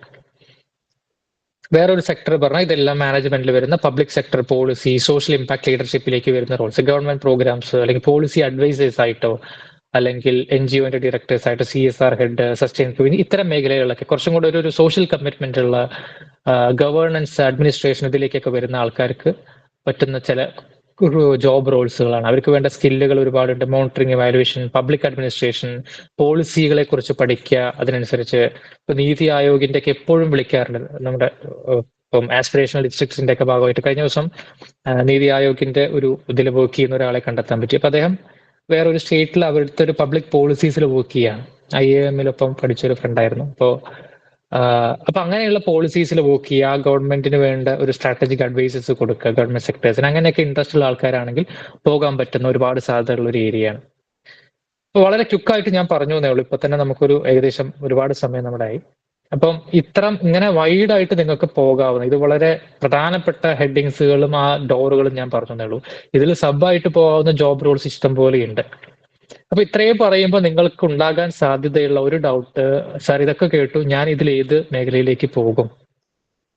വേറൊരു സെക്ടർ പറഞ്ഞാൽ ഇതെല്ലാം മാനേജ്മെന്റിൽ വരുന്ന public sector policy, social impact ലീഡർഷിപ്പിലേക്ക് വരുന്ന റോൾസ്, ഗവൺമെന്റ് പ്രോഗ്രാംസ് അല്ലെങ്കിൽ പോളിസി അഡ്വൈസേഴ്സ് ആയിട്ടോ അല്ലെങ്കിൽ NGOന്റെ ഡയറക്ടേഴ്സ് ആയിട്ട് CSR ഹെഡ്, സസ്റ്റൈനബിലിറ്റി, ഇത്തരം മേഖലകളിലൊക്കെ കുറച്ചും കൂടെ ഒരു സോഷ്യൽ കമ്മിറ്റ്മെന്റ് ഉള്ള ഗവേണൻസ്, അഡ്മിനിസ്ട്രേഷൻ ഇതിലേക്കൊക്കെ വരുന്ന ആൾക്കാർക്ക് പറ്റുന്ന ചില ജോബ് റോൾസുകളാണ്. അവർക്ക് വേണ്ട സ്കില്ലുകൾ ഒരുപാടുണ്ട്. മോണിറ്ററിംഗ്, എവാലുവേഷൻ, പബ്ലിക് അഡ്മിനിസ്ട്രേഷൻ, പോളിസികളെ കുറിച്ച് പഠിക്കുക. അതിനനുസരിച്ച് ഇപ്പൊ നീതി ആയോഗിന്റെ ഒക്കെ എപ്പോഴും വിളിക്കാറുണ്ട് നമ്മുടെ ഇപ്പം ആസ്പിറേഷണൽ ഡിസ്ട്രിക്ട്സിന്റെ ഒക്കെ ഭാഗമായിട്ട്. കഴിഞ്ഞ ദിവസം നീതി ആയോഗിന്റെ ഒരു ഇതിൽ വർക്ക് ചെയ്യുന്ന ഒരാളെ കണ്ടെത്താൻ പറ്റി. അപ്പൊ അദ്ദേഹം വേറൊരു സ്റ്റേറ്റിൽ അവിടുത്തെ ഒരു പബ്ലിക് പോളിസീസിൽ വർക്ക് ചെയ്യാണ്. IIM-ലൊപ്പം പഠിച്ചൊരു ഫ്രണ്ടായിരുന്നു. അപ്പൊ അങ്ങനെയുള്ള പോളിസീസിൽ വർക്ക് ചെയ്യുക, ഗവൺമെന്റിന് വേണ്ട ഒരു സ്ട്രാറ്റജിക് അഡ്വൈസസ് കൊടുക്കുക ഗവൺമെന്റ് സെക്ടേഴ്സിന്, അങ്ങനെയൊക്കെ ഇൻട്രസ്റ്റ് ഉള്ള ആൾക്കാരാണെങ്കിൽ പോകാൻ പറ്റുന്ന ഒരുപാട് സാധ്യതയുള്ള ഒരു ഏരിയയാണ്. അപ്പൊ വളരെ ക്വിക്കായിട്ട് ഞാൻ പറഞ്ഞു എന്നേ ഉള്ളൂ. ഇപ്പൊ തന്നെ നമുക്കൊരു ഏകദേശം ഒരുപാട് സമയം നമ്മുടെ ആയി. അപ്പം ഇങ്ങനെ വൈഡ് ആയിട്ട് നിങ്ങൾക്ക് പോകാവുന്ന, ഇത് വളരെ പ്രധാനപ്പെട്ട ഹെഡിങ്സുകളും ആ ഡോറുകളും ഞാൻ പറഞ്ഞതേ ഉള്ളൂ. ഇതിൽ സബായിട്ട് പോകാവുന്ന ജോബ് റോൾസ് ഇഷ്ടം പോലെയുണ്ട്. അപ്പൊ ഇത്രയും പറയുമ്പോൾ നിങ്ങൾക്ക് ഉണ്ടാകാൻ സാധ്യതയുള്ള ഒരു ഡൗട്ട്, സാർ ഇതൊക്കെ കേട്ടു, ഞാൻ ഇതിൽ ഏത് മേഖലയിലേക്ക് പോകും?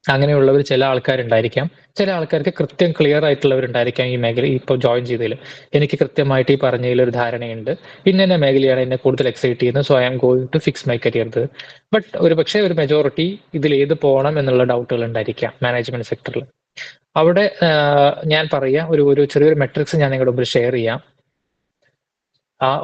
അങ്ങനെയുള്ളവർ ചില ആൾക്കാരുണ്ടായിരിക്കാം. ചില ആൾക്കാർക്ക് കൃത്യം ക്ലിയർ ആയിട്ടുള്ളവരുണ്ടായിരിക്കാം ഈ മേഖല ഇപ്പോൾ ജോയിൻ ചെയ്തതിൽ. എനിക്ക് കൃത്യമായിട്ട് ഈ പറഞ്ഞതിൽ ഒരു ധാരണയുണ്ട്, ഇന്ന മേഖലയാണ് എന്നെ കൂടുതൽ എക്സൈറ്റ് ചെയ്യുന്നത്, so I am going to fix my career. But ഒരു പക്ഷേ ഒരു മെജോറിറ്റി ഇതിൽ ഏത് പോകണം എന്നുള്ള ഡൗട്ടുകൾ ഉണ്ടായിരിക്കാം മാനേജ്മെന്റ് സെക്ടറിൽ. അവിടെ ഞാൻ പറയാം, ഒരു ചെറിയൊരു മെട്രിക്സ് ഞാൻ നിങ്ങളുടെ മുമ്പിൽ ഷെയർ ചെയ്യാം.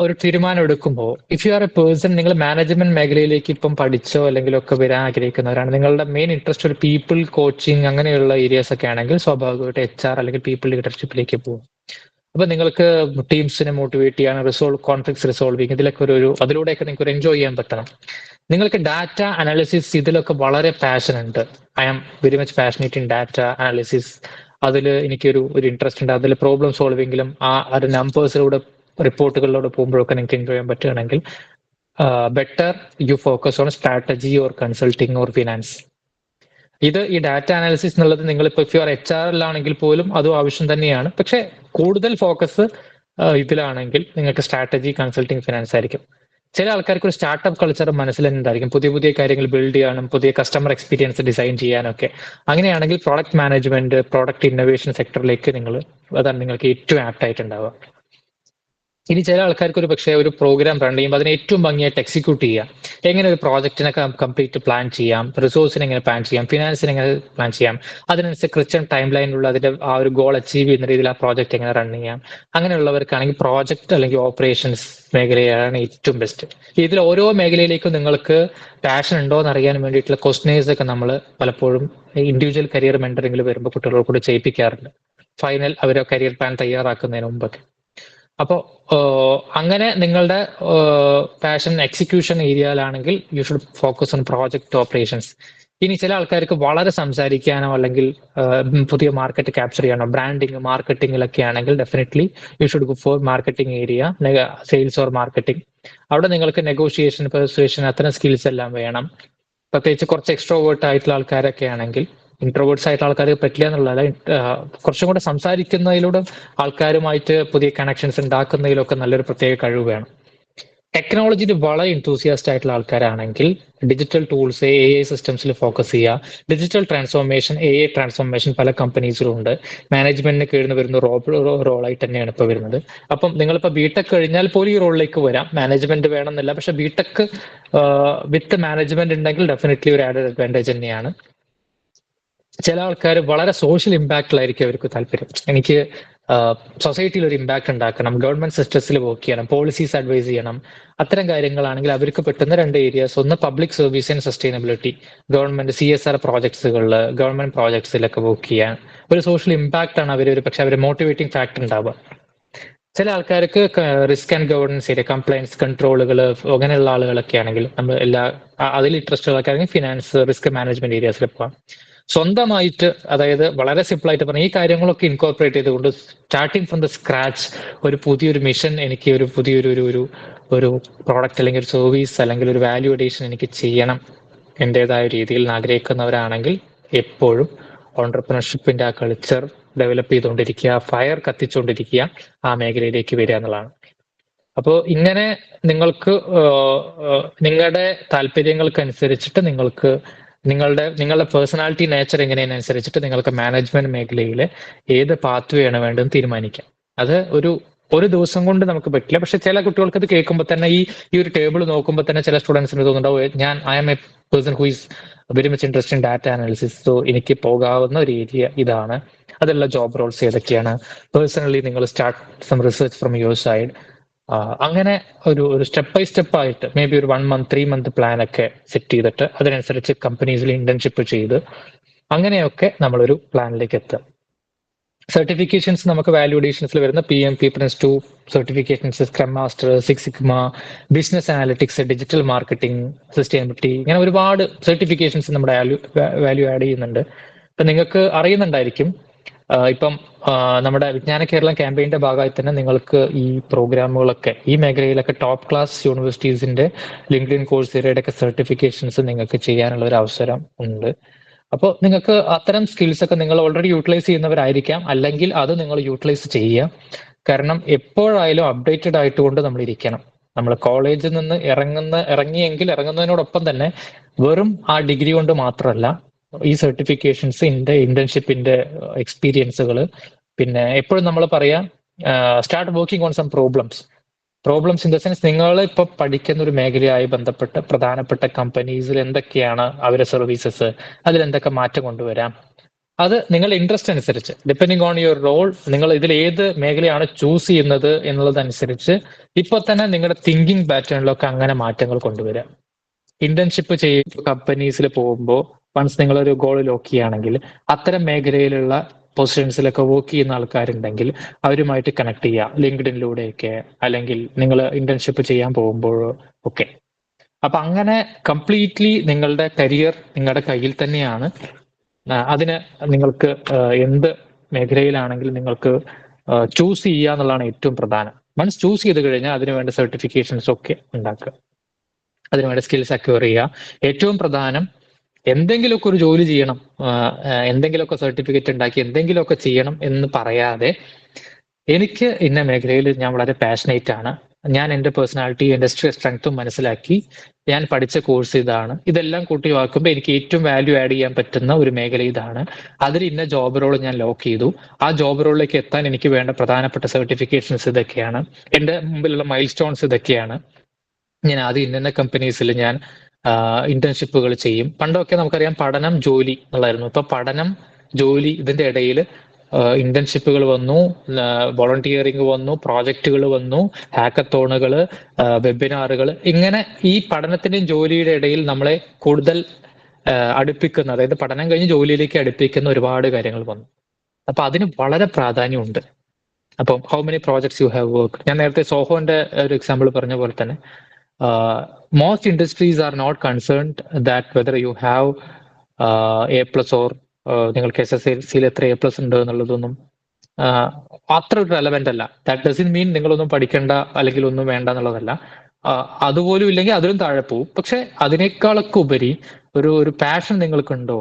ഒരു തീരുമാനം എടുക്കുമ്പോൾ, if you R A person, നിങ്ങൾ മാനേജ്മെന്റ് മേഖലയിലേക്ക് ഇപ്പം പഠിച്ചോ അല്ലെങ്കിൽ ഒക്കെ വരാൻ ആഗ്രഹിക്കുന്നവരാണ്, നിങ്ങളുടെ മെയിൻ ഇൻട്രസ്റ്റ് ഒരു പീപ്പിൾ കോച്ചിങ് അങ്ങനെയുള്ള ഏരിയാസ് ഒക്കെ ആണെങ്കിൽ സ്വാഭാവികമായിട്ട് HR അല്ലെങ്കിൽ പീപ്പിൾ ലീഡർഷിപ്പിലേക്ക് പോകും. അപ്പൊ നിങ്ങൾക്ക് ടീംസിനെ മോട്ടിവേറ്റ് ചെയ്യാൻ, കോൺഫ്ലിക്ട്സ് റിസോൾവിങ്, ഇതിലൊക്കെ അതിലൂടെയൊക്കെ നിങ്ങൾക്ക് ഒരു എൻജോയ് ചെയ്യാൻ പറ്റണം. നിങ്ങൾക്ക് ഡാറ്റ അനാലിസിസ് ഇതിലൊക്കെ വളരെ പാഷൻ ഉണ്ട്. I am very much passionate in data analysis. അതിൽ എനിക്കൊരു ഇൻട്രസ്റ്റ് ഉണ്ട്. അതിൽ പ്രോബ്ലം സോൾവിങ്ങിലും ഒരു നമ്പേഴ്സിലൂടെ റിപ്പോർട്ടുകളിലൂടെ പോകുമ്പോഴൊക്കെ നിങ്ങൾക്ക് എൻജോയ് ചെയ്യാൻ പറ്റുകയാണെങ്കിൽ better you focus on strategy or consulting or finance. ഈ ഡാറ്റ അനാലിസിസ് എന്നുള്ളത് നിങ്ങളിപ്പോൾ ഇഫ് യു ആർ HR-ലാണെങ്കിൽ പോലും അതും ആവശ്യം തന്നെയാണ്. പക്ഷെ കൂടുതൽ ഫോക്കസ് ഇതിലാണെങ്കിൽ നിങ്ങൾക്ക് സ്ട്രാറ്റജി, കൺസൾട്ടിങ്, ഫിനാൻസ് ആയിരിക്കും. ചില ആൾക്കാർക്ക് ഒരു സ്റ്റാർട്ടപ്പ് കൾച്ചർ മനസ്സിൽ തന്നെ ഉണ്ടായിരിക്കും, പുതിയ പുതിയ കാര്യങ്ങൾ ബിൽഡ് ചെയ്യാനും പുതിയ കസ്റ്റമർ എക്സ്പീരിയൻസ് ഡിസൈൻ ചെയ്യാനൊക്കെ. അങ്ങനെയാണെങ്കിൽ പ്രോഡക്റ്റ് മാനേജ്മെന്റ്, പ്രോഡക്റ്റ് ഇന്നോവേഷൻ സെക്ടറിലേക്ക് അതാണ് നിങ്ങൾക്ക് ഏറ്റവും ആപ്റ്റ് ആയിട്ടുണ്ടാവുക. ഇനി ചില ആൾക്കാർക്ക് ഒരു പക്ഷേ ഒരു പ്രോഗ്രാം റൺ ചെയ്യുമ്പോൾ അതിനെ ഏറ്റവും ഭംഗിയായിട്ട് എക്സിക്യൂട്ട് ചെയ്യാം. എങ്ങനെ ഒരു പ്രോജക്റ്റിനെ കംപ്ലീറ്റ് പ്ലാൻ ചെയ്യാം, റിസോഴ്സിനെ എങ്ങനെ പ്ലാൻ ചെയ്യാം, ഫിനാൻസിനെ എങ്ങനെ പ്ലാൻ ചെയ്യാം, അതിനനുസരിച്ച് കൃത്യം ടൈം ലൈനിലുള്ള അതിന്റെ ആ ഒരു ഗോൾ അച്ചീവ് ചെയ്യുന്ന രീതിയിൽ ആ പ്രോജക്റ്റ് എങ്ങനെ റൺ ചെയ്യാം. അങ്ങനെയുള്ളവർക്കാണെങ്കിൽ പ്രോജക്റ്റ് അല്ലെങ്കിൽ ഓപ്പറേഷൻസ് മേഖലയാണ് ഏറ്റവും ബെസ്റ്റ്. ഇതിൽ ഓരോ മേഖലയിലേക്കും നിങ്ങൾക്ക് പാഷൻ ഉണ്ടോ എന്ന് അറിയാൻ വേണ്ടിയിട്ടുള്ള ക്വസ്റ്റ്യനേഴ്സ് ഒക്കെ നമ്മൾ പലപ്പോഴും ഇൻഡിവിജ്വൽ കരിയർ മെന്ററിംഗിൽ വരുമ്പോൾ കുട്ടികളോട് കൂടി ചെയ്യിപ്പിക്കാറുണ്ട്, ഫൈനൽ അവരെ കരിയർ പ്ലാൻ തയ്യാറാക്കുന്നതിന് മുമ്പൊക്കെ. അപ്പോൾ അങ്ങനെ നിങ്ങളുടെ പാഷൻ എക്സിക്യൂഷൻ ഏരിയയിലാണെങ്കിൽ you should focus on project operations. ഇനി ചില ആൾക്കാർക്ക് വളരെ സംസാരിക്കാനോ അല്ലെങ്കിൽ പുതിയ മാർക്കറ്റ് ക്യാപ്ചർ ചെയ്യാനോ, ബ്രാൻഡിങ്, മാർക്കറ്റിംഗിലൊക്കെ ആണെങ്കിൽ definitely you should go for marketing area, sales or marketing. അവിടെ നിങ്ങൾക്ക് നെഗോഷിയേഷൻ, പെർസുവേഷൻ, അത്തരം സ്കിൽസ് എല്ലാം വേണം. പ്രത്യേകിച്ച് കുറച്ച് എക്സ്ട്രോവേർട്ട് ആയിട്ടുള്ള ആൾക്കാരൊക്കെ ആണെങ്കിൽ. ഇൻട്രോവേർട്സ് ആയിട്ടുള്ള ആൾക്കാർക്ക് പറ്റില്ല എന്നുള്ളതല്ല, കുറച്ചും കൂടെ സംസാരിക്കുന്നതിലൂടെ ആൾക്കാരുമായിട്ട് പുതിയ കണക്ഷൻസ് ഉണ്ടാക്കുന്നതിലൊക്കെ നല്ലൊരു പ്രത്യേക കഴിവ് വേണം. ടെക്നോളജിയിൽ വളരെ എൻതൂസിയാസ്റ്റ് ആയിട്ടുള്ള ആൾക്കാരാണെങ്കിൽ ഡിജിറ്റൽ ടൂൾസ്, AI സിസ്റ്റംസിൽ ഫോക്കസ് ചെയ്യുക. ഡിജിറ്റൽ ട്രാൻസ്ഫോർമേഷൻ, AI ട്രാൻസ്ഫോർമേഷൻ പല കമ്പനീസിലും ഉണ്ട്. മാനേജ്മെന്റിന് കീഴിൽ വരുന്ന റോളായിട്ട് തന്നെയാണ് ഇപ്പോൾ വരുന്നത്. അപ്പം നിങ്ങളിപ്പോൾ BTech കഴിഞ്ഞാൽ പോലും ഈ റോളിലേക്ക് വരാം. മാനേജ്മെന്റ് വേണമെന്നില്ല, പക്ഷെ BTech വിത്ത് മാനേജ്മെന്റ് ഉണ്ടെങ്കിൽ ഡെഫിനറ്റ്ലി ഒരു ആഡഡ് അഡ്വാൻറ്റേജ് തന്നെയാണ്. ചില ആൾക്കാർ വളരെ സോഷ്യൽ ഇമ്പാക്റ്റിലായിരിക്കും അവർക്ക് താല്പര്യം. എനിക്ക് സൊസൈറ്റിയിൽ ഒരു ഇമ്പാക്ട് ഉണ്ടാക്കണം, ഗവൺമെന്റ് സിസ്റ്റത്തിൽ വർക്ക് ചെയ്യണം, പോളിസീസ് അഡ്വൈസ് ചെയ്യണം. അത്തരം കാര്യങ്ങളാണെങ്കിൽ അവർക്ക് പറ്റുന്ന 2 ഏരിയാസ്, ഒന്ന് public service and sustainability, government CSR പ്രോജക്ട്സുകളിൽ, ഗവൺമെന്റ് പ്രോജക്ട്സിലൊക്കെ വർക്ക് ചെയ്യാൻ. ഒരു സോഷ്യൽ ഇമ്പാക്ട് ആണ് പക്ഷെ അവരെ മോട്ടിവേറ്റിംഗ് ഫാക്ടർ ഉണ്ടാവുക. ചില ആൾക്കാർക്ക് risk and governance area, compliance കൺട്രോളുകൾ അങ്ങനെയുള്ള ആളുകളൊക്കെ ആണെങ്കിൽ നമ്മൾ അതിൽ ഇൻട്രസ്റ്റ് ഉള്ള ആൾക്കാരെങ്കിൽ ഫിനാൻസ് റിസ്ക് മാനേജ്മെന്റ് ഏരിയാസിൽ പോകാം. സ്വന്തമായിട്ട്, അതായത് വളരെ സിമ്പിൾ ആയിട്ട് പറഞ്ഞാൽ ഈ കാര്യങ്ങളൊക്കെ ഇൻകോർപ്പറേറ്റ് ചെയ്തുകൊണ്ട് സ്റ്റാർട്ടിങ് ഫ്രം ദ സ്ക്രാച്ച് ഒരു പുതിയൊരു മിഷൻ, എനിക്ക് ഒരു പുതിയൊരു ഒരു പ്രോഡക്റ്റ് അല്ലെങ്കിൽ ഒരു സർവീസ് അല്ലെങ്കിൽ ഒരു വാല്യൂ അഡീഷൻ എനിക്ക് ചെയ്യണം എൻ്റെതായ രീതിയിൽ ആഗ്രഹിക്കുന്നവരാണെങ്കിൽ എപ്പോഴും ഓണ്ടർപ്രണർഷിപ്പിന്റെ ആ കൾച്ചർ ഡെവലപ്പ് ചെയ്തുകൊണ്ടിരിക്കുക, ഫയർ കത്തിച്ചുകൊണ്ടിരിക്കുക, ആ മേഖലയിലേക്ക് വരിക എന്നുള്ളതാണ്. അപ്പോൾ ഇങ്ങനെ നിങ്ങൾക്ക് നിങ്ങളുടെ താല്പര്യങ്ങൾക്കനുസരിച്ചിട്ട് നിങ്ങളുടെ പേഴ്സണാലിറ്റി നേച്ചർ എങ്ങനെയെന്നനുസരിച്ചിട്ട് നിങ്ങൾക്ക് മാനേജ്മെന്റ് മേഖലയിൽ ഏത് പാത്വേ ആണ് വേണ്ടതെന്ന് തീരുമാനിക്കാം. അത് ഒരു ദിവസം കൊണ്ട് നമുക്ക് പറ്റില്ല. പക്ഷെ ചില കുട്ടികൾക്ക് അത് കേൾക്കുമ്പോൾ തന്നെ ഈ ഒരു ടേബിൾ നോക്കുമ്പോൾ തന്നെ ചില സ്റ്റുഡൻസിന് തോന്നുന്നുണ്ടാവും, I'm a person who is very much interest in data analysis, so എനിക്ക് പോകാവുന്ന ഒരു ഏരിയ ഇതാണ്. അതുള്ള ജോബ് റോൾസ് ഏതൊക്കെയാണ്? പേഴ്സണലി നിങ്ങൾ start some research from your side. അങ്ങനെ ഒരു സ്റ്റെപ്പ് ബൈ സ്റ്റെപ്പ് ആയിട്ട് മേ ബി ഒരു 1 month 3 month പ്ലാൻ ഒക്കെ സെറ്റ് ചെയ്തിട്ട് അതിനനുസരിച്ച് കമ്പനീസിൽ ഇന്റേൺഷിപ്പ് ചെയ്ത് അങ്ങനെയൊക്കെ നമ്മളൊരു പ്ലാനിലേക്ക് എത്തുക. സർട്ടിഫിക്കേഷൻസ് നമുക്ക് വാല്യൂ അഡീഷൻസിൽ വരുന്ന PMP Prince2 certifications, scrum master, 6 Sigma, business analytics, digital marketing, sustainability, ഇങ്ങനെ ഒരുപാട് സർട്ടിഫിക്കേഷൻസ് നമ്മുടെ വാല്യൂ ആഡ് ചെയ്യുന്നുണ്ട്. ഇപ്പൊ നിങ്ങൾക്ക് അറിയുന്നുണ്ടായിരിക്കും, ഇപ്പം നമ്മുടെ വിജ്ഞാന കേരളം ക്യാമ്പയിന്റെ ഭാഗമായി തന്നെ നിങ്ങൾക്ക് ഈ പ്രോഗ്രാമുകളൊക്കെ ഈ മേഖലയിലൊക്കെ ടോപ്പ് ക്ലാസ് യൂണിവേഴ്സിറ്റീസിന്റെ ലിങ്ക്ഡിൻ കോഴ്സേരയുടെ ഒക്കെ സർട്ടിഫിക്കേഷൻസ് നിങ്ങൾക്ക് ചെയ്യാനുള്ള ഒരു അവസരം ഉണ്ട്. അപ്പോൾ നിങ്ങൾക്ക് അത്തരം സ്കിൽസ് ഒക്കെ നിങ്ങൾ ഓൾറെഡി യൂട്ടിലൈസ് ചെയ്യുന്നവരായിരിക്കാം, അല്ലെങ്കിൽ അത് നിങ്ങൾ യൂട്ടിലൈസ് ചെയ്യുക. കാരണം എപ്പോഴായാലും അപ്ഡേറ്റഡ് ആയിട്ടുകൊണ്ട് നമ്മൾ ഇരിക്കണം. നമ്മൾ കോളേജിൽ നിന്ന് ഇറങ്ങുന്നതിനോടൊപ്പം തന്നെ വെറും ആ ഡിഗ്രി കൊണ്ട് മാത്രമല്ല ഈ സർട്ടിഫിക്കേഷൻസ്, ഇന്റേൺഷിപ്പിന്റെ എക്സ്പീരിയൻസുകൾ, പിന്നെ എപ്പോഴും നമ്മൾ പറയാം start working on some problems in the sense നിങ്ങൾ ഇപ്പൊ പഠിക്കുന്ന ഒരു മേഖലയായി ബന്ധപ്പെട്ട് പ്രധാനപ്പെട്ട കമ്പനീസിൽ എന്തൊക്കെയാണ് അവരുടെ സർവീസസ്, അതിലെന്തൊക്കെ മാറ്റം കൊണ്ടുവരാം. അത് നിങ്ങളുടെ ഇൻട്രസ്റ്റ് അനുസരിച്ച് ഡിപ്പെൻഡിങ് ഓൺ യുവർ റോൾ, നിങ്ങൾ ഇതിൽ ഏത് മേഖലയാണ് ചൂസ് ചെയ്യുന്നത് എന്നുള്ളതനുസരിച്ച് ഇപ്പൊ തന്നെ നിങ്ങളുടെ തിങ്കിങ് പാറ്റേണിലൊക്കെ അങ്ങനെ മാറ്റങ്ങൾ കൊണ്ടുവരാം. ഇന്റേൺഷിപ്പ് ചെയ്യുന്ന കമ്പനീസിൽ പോകുമ്പോൾ വൺസ് നിങ്ങളൊരു ഗോൾ ലോക്ക് ചെയ്യുകയാണെങ്കിൽ അത്തരം മേഖലയിലുള്ള പൊസിഷൻസിലൊക്കെ വർക്ക് ചെയ്യുന്ന ആൾക്കാരുണ്ടെങ്കിൽ അവരുമായിട്ട് കണക്ട് ചെയ്യുക, ലിങ്ക്ഡിനിലൂടെയൊക്കെ, അല്ലെങ്കിൽ നിങ്ങൾ ഇന്റേൺഷിപ്പ് ചെയ്യാൻ പോകുമ്പോഴോ ഒക്കെ. അപ്പൊ അങ്ങനെ കംപ്ലീറ്റ്ലി നിങ്ങളുടെ കരിയർ നിങ്ങളുടെ കയ്യിൽ തന്നെയാണ്. അതിന് നിങ്ങൾക്ക് എന്ത് മേഖലയിലാണെങ്കിലും നിങ്ങൾക്ക് ചൂസ് ചെയ്യുക എന്നുള്ളതാണ് ഏറ്റവും പ്രധാനം. വൺസ് ചൂസ് ചെയ്ത് കഴിഞ്ഞാൽ അതിനുവേണ്ട സർട്ടിഫിക്കേഷൻസ് ഒക്കെ ഉണ്ടാക്കുക, അതിനുവേണ്ട സ്കിൽസ് അക്വയർ ചെയ്യുക. ഏറ്റവും പ്രധാനം എന്തെങ്കിലുമൊക്കെ ഒരു ജോലി ചെയ്യണം, എന്തെങ്കിലുമൊക്കെ സർട്ടിഫിക്കറ്റ് ഉണ്ടാക്കി എന്തെങ്കിലുമൊക്കെ ചെയ്യണം എന്ന് പറയാതെ എനിക്ക് ഇന്ന മേഖലയിൽ ഞാൻ വളരെ പാഷനേറ്റ് ആണ്, ഞാൻ എൻ്റെ പേഴ്സണാലിറ്റി ഇൻഡസ്ട്രി സ്ട്രെങ്ത്തും മനസ്സിലാക്കി ഞാൻ പഠിച്ച കോഴ്സ് ഇതാണ്, ഇതെല്ലാം കൂട്ടി വാക്കുമ്പോൾ എനിക്ക് ഏറ്റവും വാല്യൂ ആഡ് ചെയ്യാൻ പറ്റുന്ന ഒരു മേഖല ഇതാണ്, അതിൽ ഇന്ന ജോബ് റോൾ ഞാൻ ലോക്ക് ചെയ്തു, ആ ജോബ് റോളിലേക്ക് എത്താൻ എനിക്ക് വേണ്ട പ്രധാനപ്പെട്ട സർട്ടിഫിക്കേഷൻസ് ഇതൊക്കെയാണ്, എൻ്റെ മുമ്പിലുള്ള മൈൽ സ്റ്റോൺസ് ഇതൊക്കെയാണ്, ഞാൻ ആദ്യം ഇന്ന കമ്പനീസിൽ ഞാൻ ഇന്റേൺഷിപ്പുകൾ ചെയ്യും. പണ്ടൊക്കെ നമുക്കറിയാം പഠനം ജോലി എന്നുള്ളായിരുന്നു. ഇപ്പൊ പഠനം ജോലി ഇതിന്റെ ഇടയിൽ ഇന്റേൺഷിപ്പുകൾ വന്നു, വോളണ്ടിയറിംഗ് വന്നു, പ്രോജക്റ്റുകൾ വന്നു, ഹാക്കത്തോണുകൾ, വെബിനാറുകൾ, ഇങ്ങനെ ഈ പഠനത്തിന്റെയും ജോലിയുടെ ഇടയിൽ നമ്മളെ കൂടുതൽ അടുപ്പിക്കുന്ന, അതായത് പഠനം കഴിഞ്ഞ് ജോലിയിലേക്ക് അടുപ്പിക്കുന്ന ഒരുപാട് കാര്യങ്ങൾ വന്നു. അപ്പൊ അതിന് വളരെ പ്രാധാന്യമുണ്ട്. അപ്പം how many projects you have work, ഞാൻ നേരത്തെ സോഹോന്റെ ഒരു എക്സാമ്പിൾ പറഞ്ഞ പോലെ തന്നെ most industries are not concerned that whether you have A+ or നിങ്ങൾക്ക് SSLCയിൽ എത്ര A+ ഉണ്ട് എന്നുള്ളതൊന്നും അത്ര റെലവെന്റ് അല്ല. ദാറ്റ് ഡസൻ മീൻ നിങ്ങളൊന്നും പഠിക്കേണ്ട അല്ലെങ്കിൽ ഒന്നും വേണ്ട എന്നുള്ളതല്ല. അതുപോലും ഇല്ലെങ്കിൽ അതിലും താഴെ പോവും. പക്ഷെ അതിനേക്കാളൊക്കെ ഉപരി ഒരു പാഷൻ നിങ്ങൾക്കുണ്ടോ,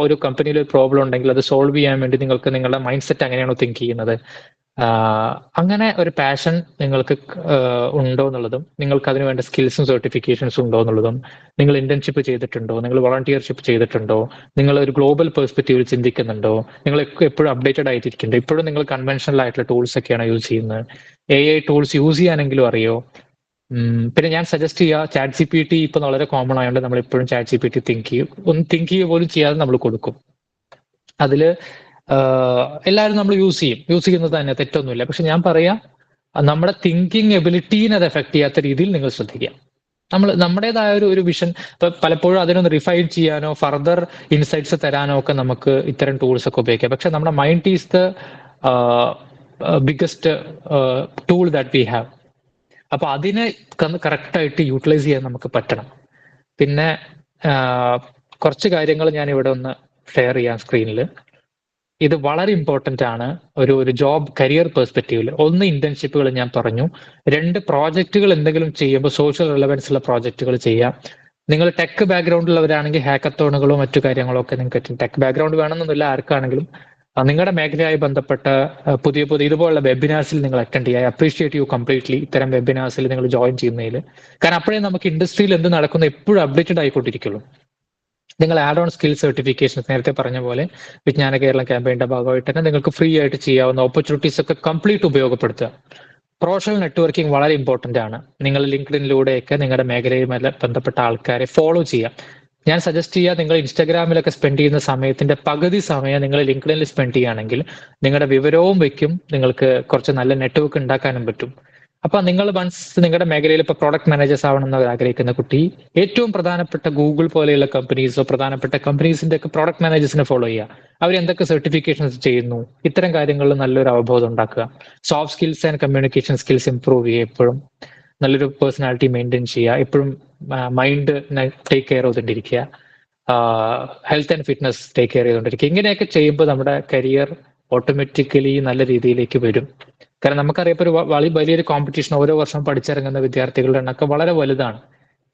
ഒരു കമ്പനിയിൽ ഒരു പ്രോബ്ലം ഉണ്ടെങ്കിൽ അത് സോൾവ് ചെയ്യാൻ വേണ്ടി നിങ്ങൾക്ക് നിങ്ങളുടെ മൈൻഡ് സെറ്റ് അങ്ങനെയാണോ തിങ്ക് ചെയ്യുന്നത്, അങ്ങനെ ഒരു പാഷൻ നിങ്ങൾക്ക് ഉണ്ടോ എന്നുള്ളതും, നിങ്ങൾക്ക് അതിന് വേണ്ട സ്കിൽസും സർട്ടിഫിക്കേഷൻസും ഉണ്ടോ എന്നുള്ളതും, നിങ്ങൾ ഇന്റേൺഷിപ്പ് ചെയ്തിട്ടുണ്ടോ, നിങ്ങൾ വോളണ്ടിയർഷിപ്പ് ചെയ്തിട്ടുണ്ടോ, നിങ്ങൾ ഒരു ഗ്ലോബൽ പെർസ്പെക്റ്റീവിൽ ചിന്തിക്കുന്നുണ്ടോ, നിങ്ങൾ എപ്പോഴും അപ്ഡേറ്റഡ് ആയിട്ടിരിക്കുന്നുണ്ടോ, ഇപ്പോഴും നിങ്ങൾ കൺവെൻഷണൽ ആയിട്ടുള്ള ടൂൾസ് ഒക്കെയാണ് യൂസ് ചെയ്യുന്നത്, AI ടൂൾസ് യൂസ് ചെയ്യാനെങ്കിലും അറിയോ. പിന്നെ ഞാൻ സജസ്റ്റ് ചെയ്യുക, ChatGPT ഇപ്പൊ വളരെ കോമൺ ആയതുകൊണ്ട് നമ്മൾ എപ്പോഴും ChatGPT തിങ്ക് ചെയ്യുക പോലും ചെയ്യാതെ നമ്മൾ കൊടുക്കും. അതില് എല്ലാവരും നമ്മൾ യൂസ് ചെയ്യുന്നത് തന്നെ തെറ്റൊന്നുമില്ല. പക്ഷെ ഞാൻ പറയാം, നമ്മുടെ തിങ്കിങ് എബിലിറ്റീനെ അത് എഫക്ട് ചെയ്യാത്ത രീതിയിൽ നിങ്ങൾ ശ്രദ്ധിക്കുക. നമ്മുടേതായ ഒരു വിഷൻ പലപ്പോഴും അതിനൊന്ന് റിഫൈൻ ചെയ്യാനോ ഫർദർ ഇൻസൈറ്റ്സ് തരാനോ ഒക്കെ നമുക്ക് ഇത്തരം ടൂൾസ് ഒക്കെ ഉപയോഗിക്കാം. പക്ഷെ നമ്മുടെ mind is the biggest tool that we have. അപ്പൊ അതിനെ കറക്റ്റായിട്ട് യൂട്ടിലൈസ് ചെയ്യാൻ നമുക്ക് പറ്റണം. പിന്നെ കുറച്ച് കാര്യങ്ങൾ ഞാൻ ഇവിടെ ഒന്ന് ഷെയർ ചെയ്യാം സ്ക്രീനിൽ. ഇത് വളരെ ഇമ്പോർട്ടന്റ് ആണ് ഒരു ജോബ് കരിയർ പെർസ്പെക്റ്റീവിൽ. ഒന്ന്, ഇന്റേൺഷിപ്പുകൾ ഞാൻ പറഞ്ഞു. 2, പ്രോജക്റ്റുകൾ എന്തെങ്കിലും ചെയ്യുമ്പോൾ സോഷ്യൽ റിലവൻസ് ഉള്ള പ്രോജക്റ്റുകൾ ചെയ്യാം. നിങ്ങൾ ടെക് ബാക്ക്ഗ്രൗണ്ടിലുള്ളവരാണെങ്കിൽ ഹാക്കത്തോണുകളോ മറ്റു കാര്യങ്ങളോ ഒക്കെ നിങ്ങൾക്ക് ടെക് ബാക്ക്ഗ്രൗണ്ട് വേണമെന്നൊന്നുമില്ല ആർക്കാണെങ്കിലും നിങ്ങളുടെ മേഖലയായി ബന്ധപ്പെട്ട പുതിയ ഇതുപോലുള്ള വെബിനാർസിൽ നിങ്ങൾ അറ്റൻഡ് ചെയ്യുക. ഐ അപ്രീഷിയേറ്റ് യു കംപ്ലീറ്റ്ലി ഇത്തരം വെബിനാർസിൽ നിങ്ങൾ ജോയിൻ ചെയ്യുന്നതിൽ. കാരണം അപ്പോഴേ നമുക്ക് ഇൻഡസ്ട്രിയിൽ എന്ത് നടക്കുന്നു എപ്പോഴും അപ്ഡേറ്റഡ് ആയിക്കൊണ്ടിരിക്കുള്ളൂ. നിങ്ങൾ ആഡ് ഓൺ സ്കിൽ സർട്ടിഫിക്കേഷൻസ് നേരത്തെ പറഞ്ഞ പോലെ വിജ്ഞാന കേരളം ക്യാമ്പയിന്റെ ഭാഗമായിട്ട് തന്നെ നിങ്ങൾക്ക് ഫ്രീ ആയിട്ട് ചെയ്യാവുന്ന ഓപ്പർച്യൂണിറ്റീസ് ഒക്കെ കംപ്ലീറ്റ് ഉപയോഗപ്പെടുത്തുക. പ്രൊഫഷണൽ നെറ്റ്വർക്കിംഗ് വളരെ ഇമ്പോർട്ടന്റ് ആണ്. നിങ്ങൾ ലിങ്ക്ഡിനിലൂടെയൊക്കെ നിങ്ങളുടെ മേഖലയുമായി ബന്ധപ്പെട്ട ആൾക്കാരെ ഫോളോ ചെയ്യാം. ഞാൻ സജസ്റ്റ് ചെയ്യുക, നിങ്ങൾ ഇൻസ്റ്റാഗ്രാമിലൊക്കെ സ്പെൻഡ് ചെയ്യുന്ന സമയത്തിന്റെ പകുതി സമയം നിങ്ങൾ ലിങ്ക്ഡിനിൽ സ്പെൻഡ് ചെയ്യുകയാണെങ്കിൽ നിങ്ങളുടെ വിവരവും വെക്കും, നിങ്ങൾക്ക് കുറച്ച് നല്ല നെറ്റ്വർക്ക് ഉണ്ടാക്കാനും പറ്റും. അപ്പൊ നിങ്ങൾ വൺസ് നിങ്ങളുടെ മേഖലയിൽ ഇപ്പൊ പ്രോഡക്റ്റ് മാനേജേഴ്സ് ആവണമെന്ന് ആഗ്രഹിക്കുന്ന കുട്ടി ഏറ്റവും പ്രധാനപ്പെട്ട ഗൂഗിൾ പോലെയുള്ള കമ്പനീസോ പ്രധാനപ്പെട്ട കമ്പനീസിന്റെ ഒക്കെ പ്രോഡക്റ്റ് മാനേജേഴ്സിനെ ഫോളോ ചെയ്യുക. അവർ എന്തൊക്കെ സർട്ടിഫിക്കേഷൻസ് ചെയ്യുന്നു, ഇത്തരം കാര്യങ്ങളിൽ നല്ലൊരു അവബോധം ഉണ്ടാക്കുക. Soft skills and communication skills improve ചെയ്യുക, എപ്പോഴും നല്ലൊരു പേഴ്സണാലിറ്റി മെയിൻറ്റെയിൻ ചെയ്യുക, എപ്പോഴും മൈൻഡ് ടേക്ക് കെയർ ചെയ്തുകൊണ്ടിരിക്കുക, health and fitness take care ചെയ്തുകൊണ്ടിരിക്കുക. ഇങ്ങനെയൊക്കെ ചെയ്യുമ്പോൾ നമ്മുടെ കരിയർ ഓട്ടോമാറ്റിക്കലി നല്ല രീതിയിലേക്ക് വരും. കാരണം നമുക്കറിയാം ഇപ്പൊ വലിയൊരു കോമ്പറ്റീഷൻ, ഓരോ വർഷം പഠിച്ചിറങ്ങുന്ന വിദ്യാർത്ഥികളുടെ എണ്ണമൊക്കെ വളരെ വലുതാണ്.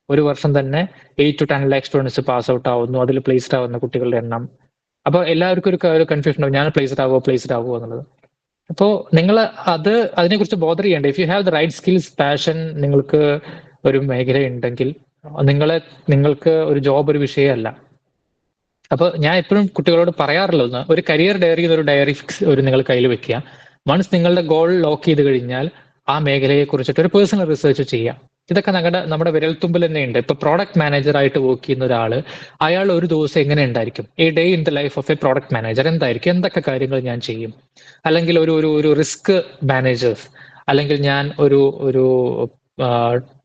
ഒരു വർഷം തന്നെ 8 to 10 lakh students pass out ആവുന്നു, അതിൽ പ്ലേസ്ഡ് ആവുന്ന കുട്ടികളുടെ എണ്ണം. അപ്പൊ എല്ലാവർക്കും ഒരു കൺഫ്യൂഷൻ ഉണ്ടാവും, ഞാൻ പ്ലേസ്ഡ് ആവുമോ എന്നുള്ളത്. അപ്പോൾ നിങ്ങൾ അതിനെക്കുറിച്ച് ബോധർ ചെയ്യേണ്ട. If you have the right skills, passion, നിങ്ങൾക്ക് ഒരു മേഖല ഉണ്ടെങ്കിൽ നിങ്ങൾക്ക് ഒരു ജോബ് ഒരു വിഷയമല്ല. അപ്പൊ ഞാൻ എപ്പോഴും കുട്ടികളോട് പറയാറുള്ളത്, ഒരു കരിയർ ഡയറി ഒരു ഡയറി നിങ്ങൾ കയ്യിൽ വെക്കുക. വൺസ് നിങ്ങളുടെ ഗോൾ ലോക്ക് ചെയ്ത് കഴിഞ്ഞാൽ ആ മേഖലയെ കുറിച്ചിട്ട് ഒരു പേഴ്സണൽ റിസർച്ച് ചെയ്യാം. ഇതൊക്കെ നമ്മുടെ വിരൽത്തുമ്പിൽ തന്നെ ഉണ്ട്. ഇപ്പൊ പ്രോഡക്റ്റ് മാനേജർ ആയിട്ട് വർക്ക് ചെയ്യുന്ന ഒരാള്, അയാൾ ഒരു ദിവസം എങ്ങനെ ഉണ്ടായിരിക്കും, A day in the life of A product manager എന്തായിരിക്കും, എന്തൊക്കെ കാര്യങ്ങൾ ഞാൻ ചെയ്യും. അല്ലെങ്കിൽ ഒരു റിസ്ക് മാനേജേഴ്സ്, അല്ലെങ്കിൽ ഞാൻ ഒരു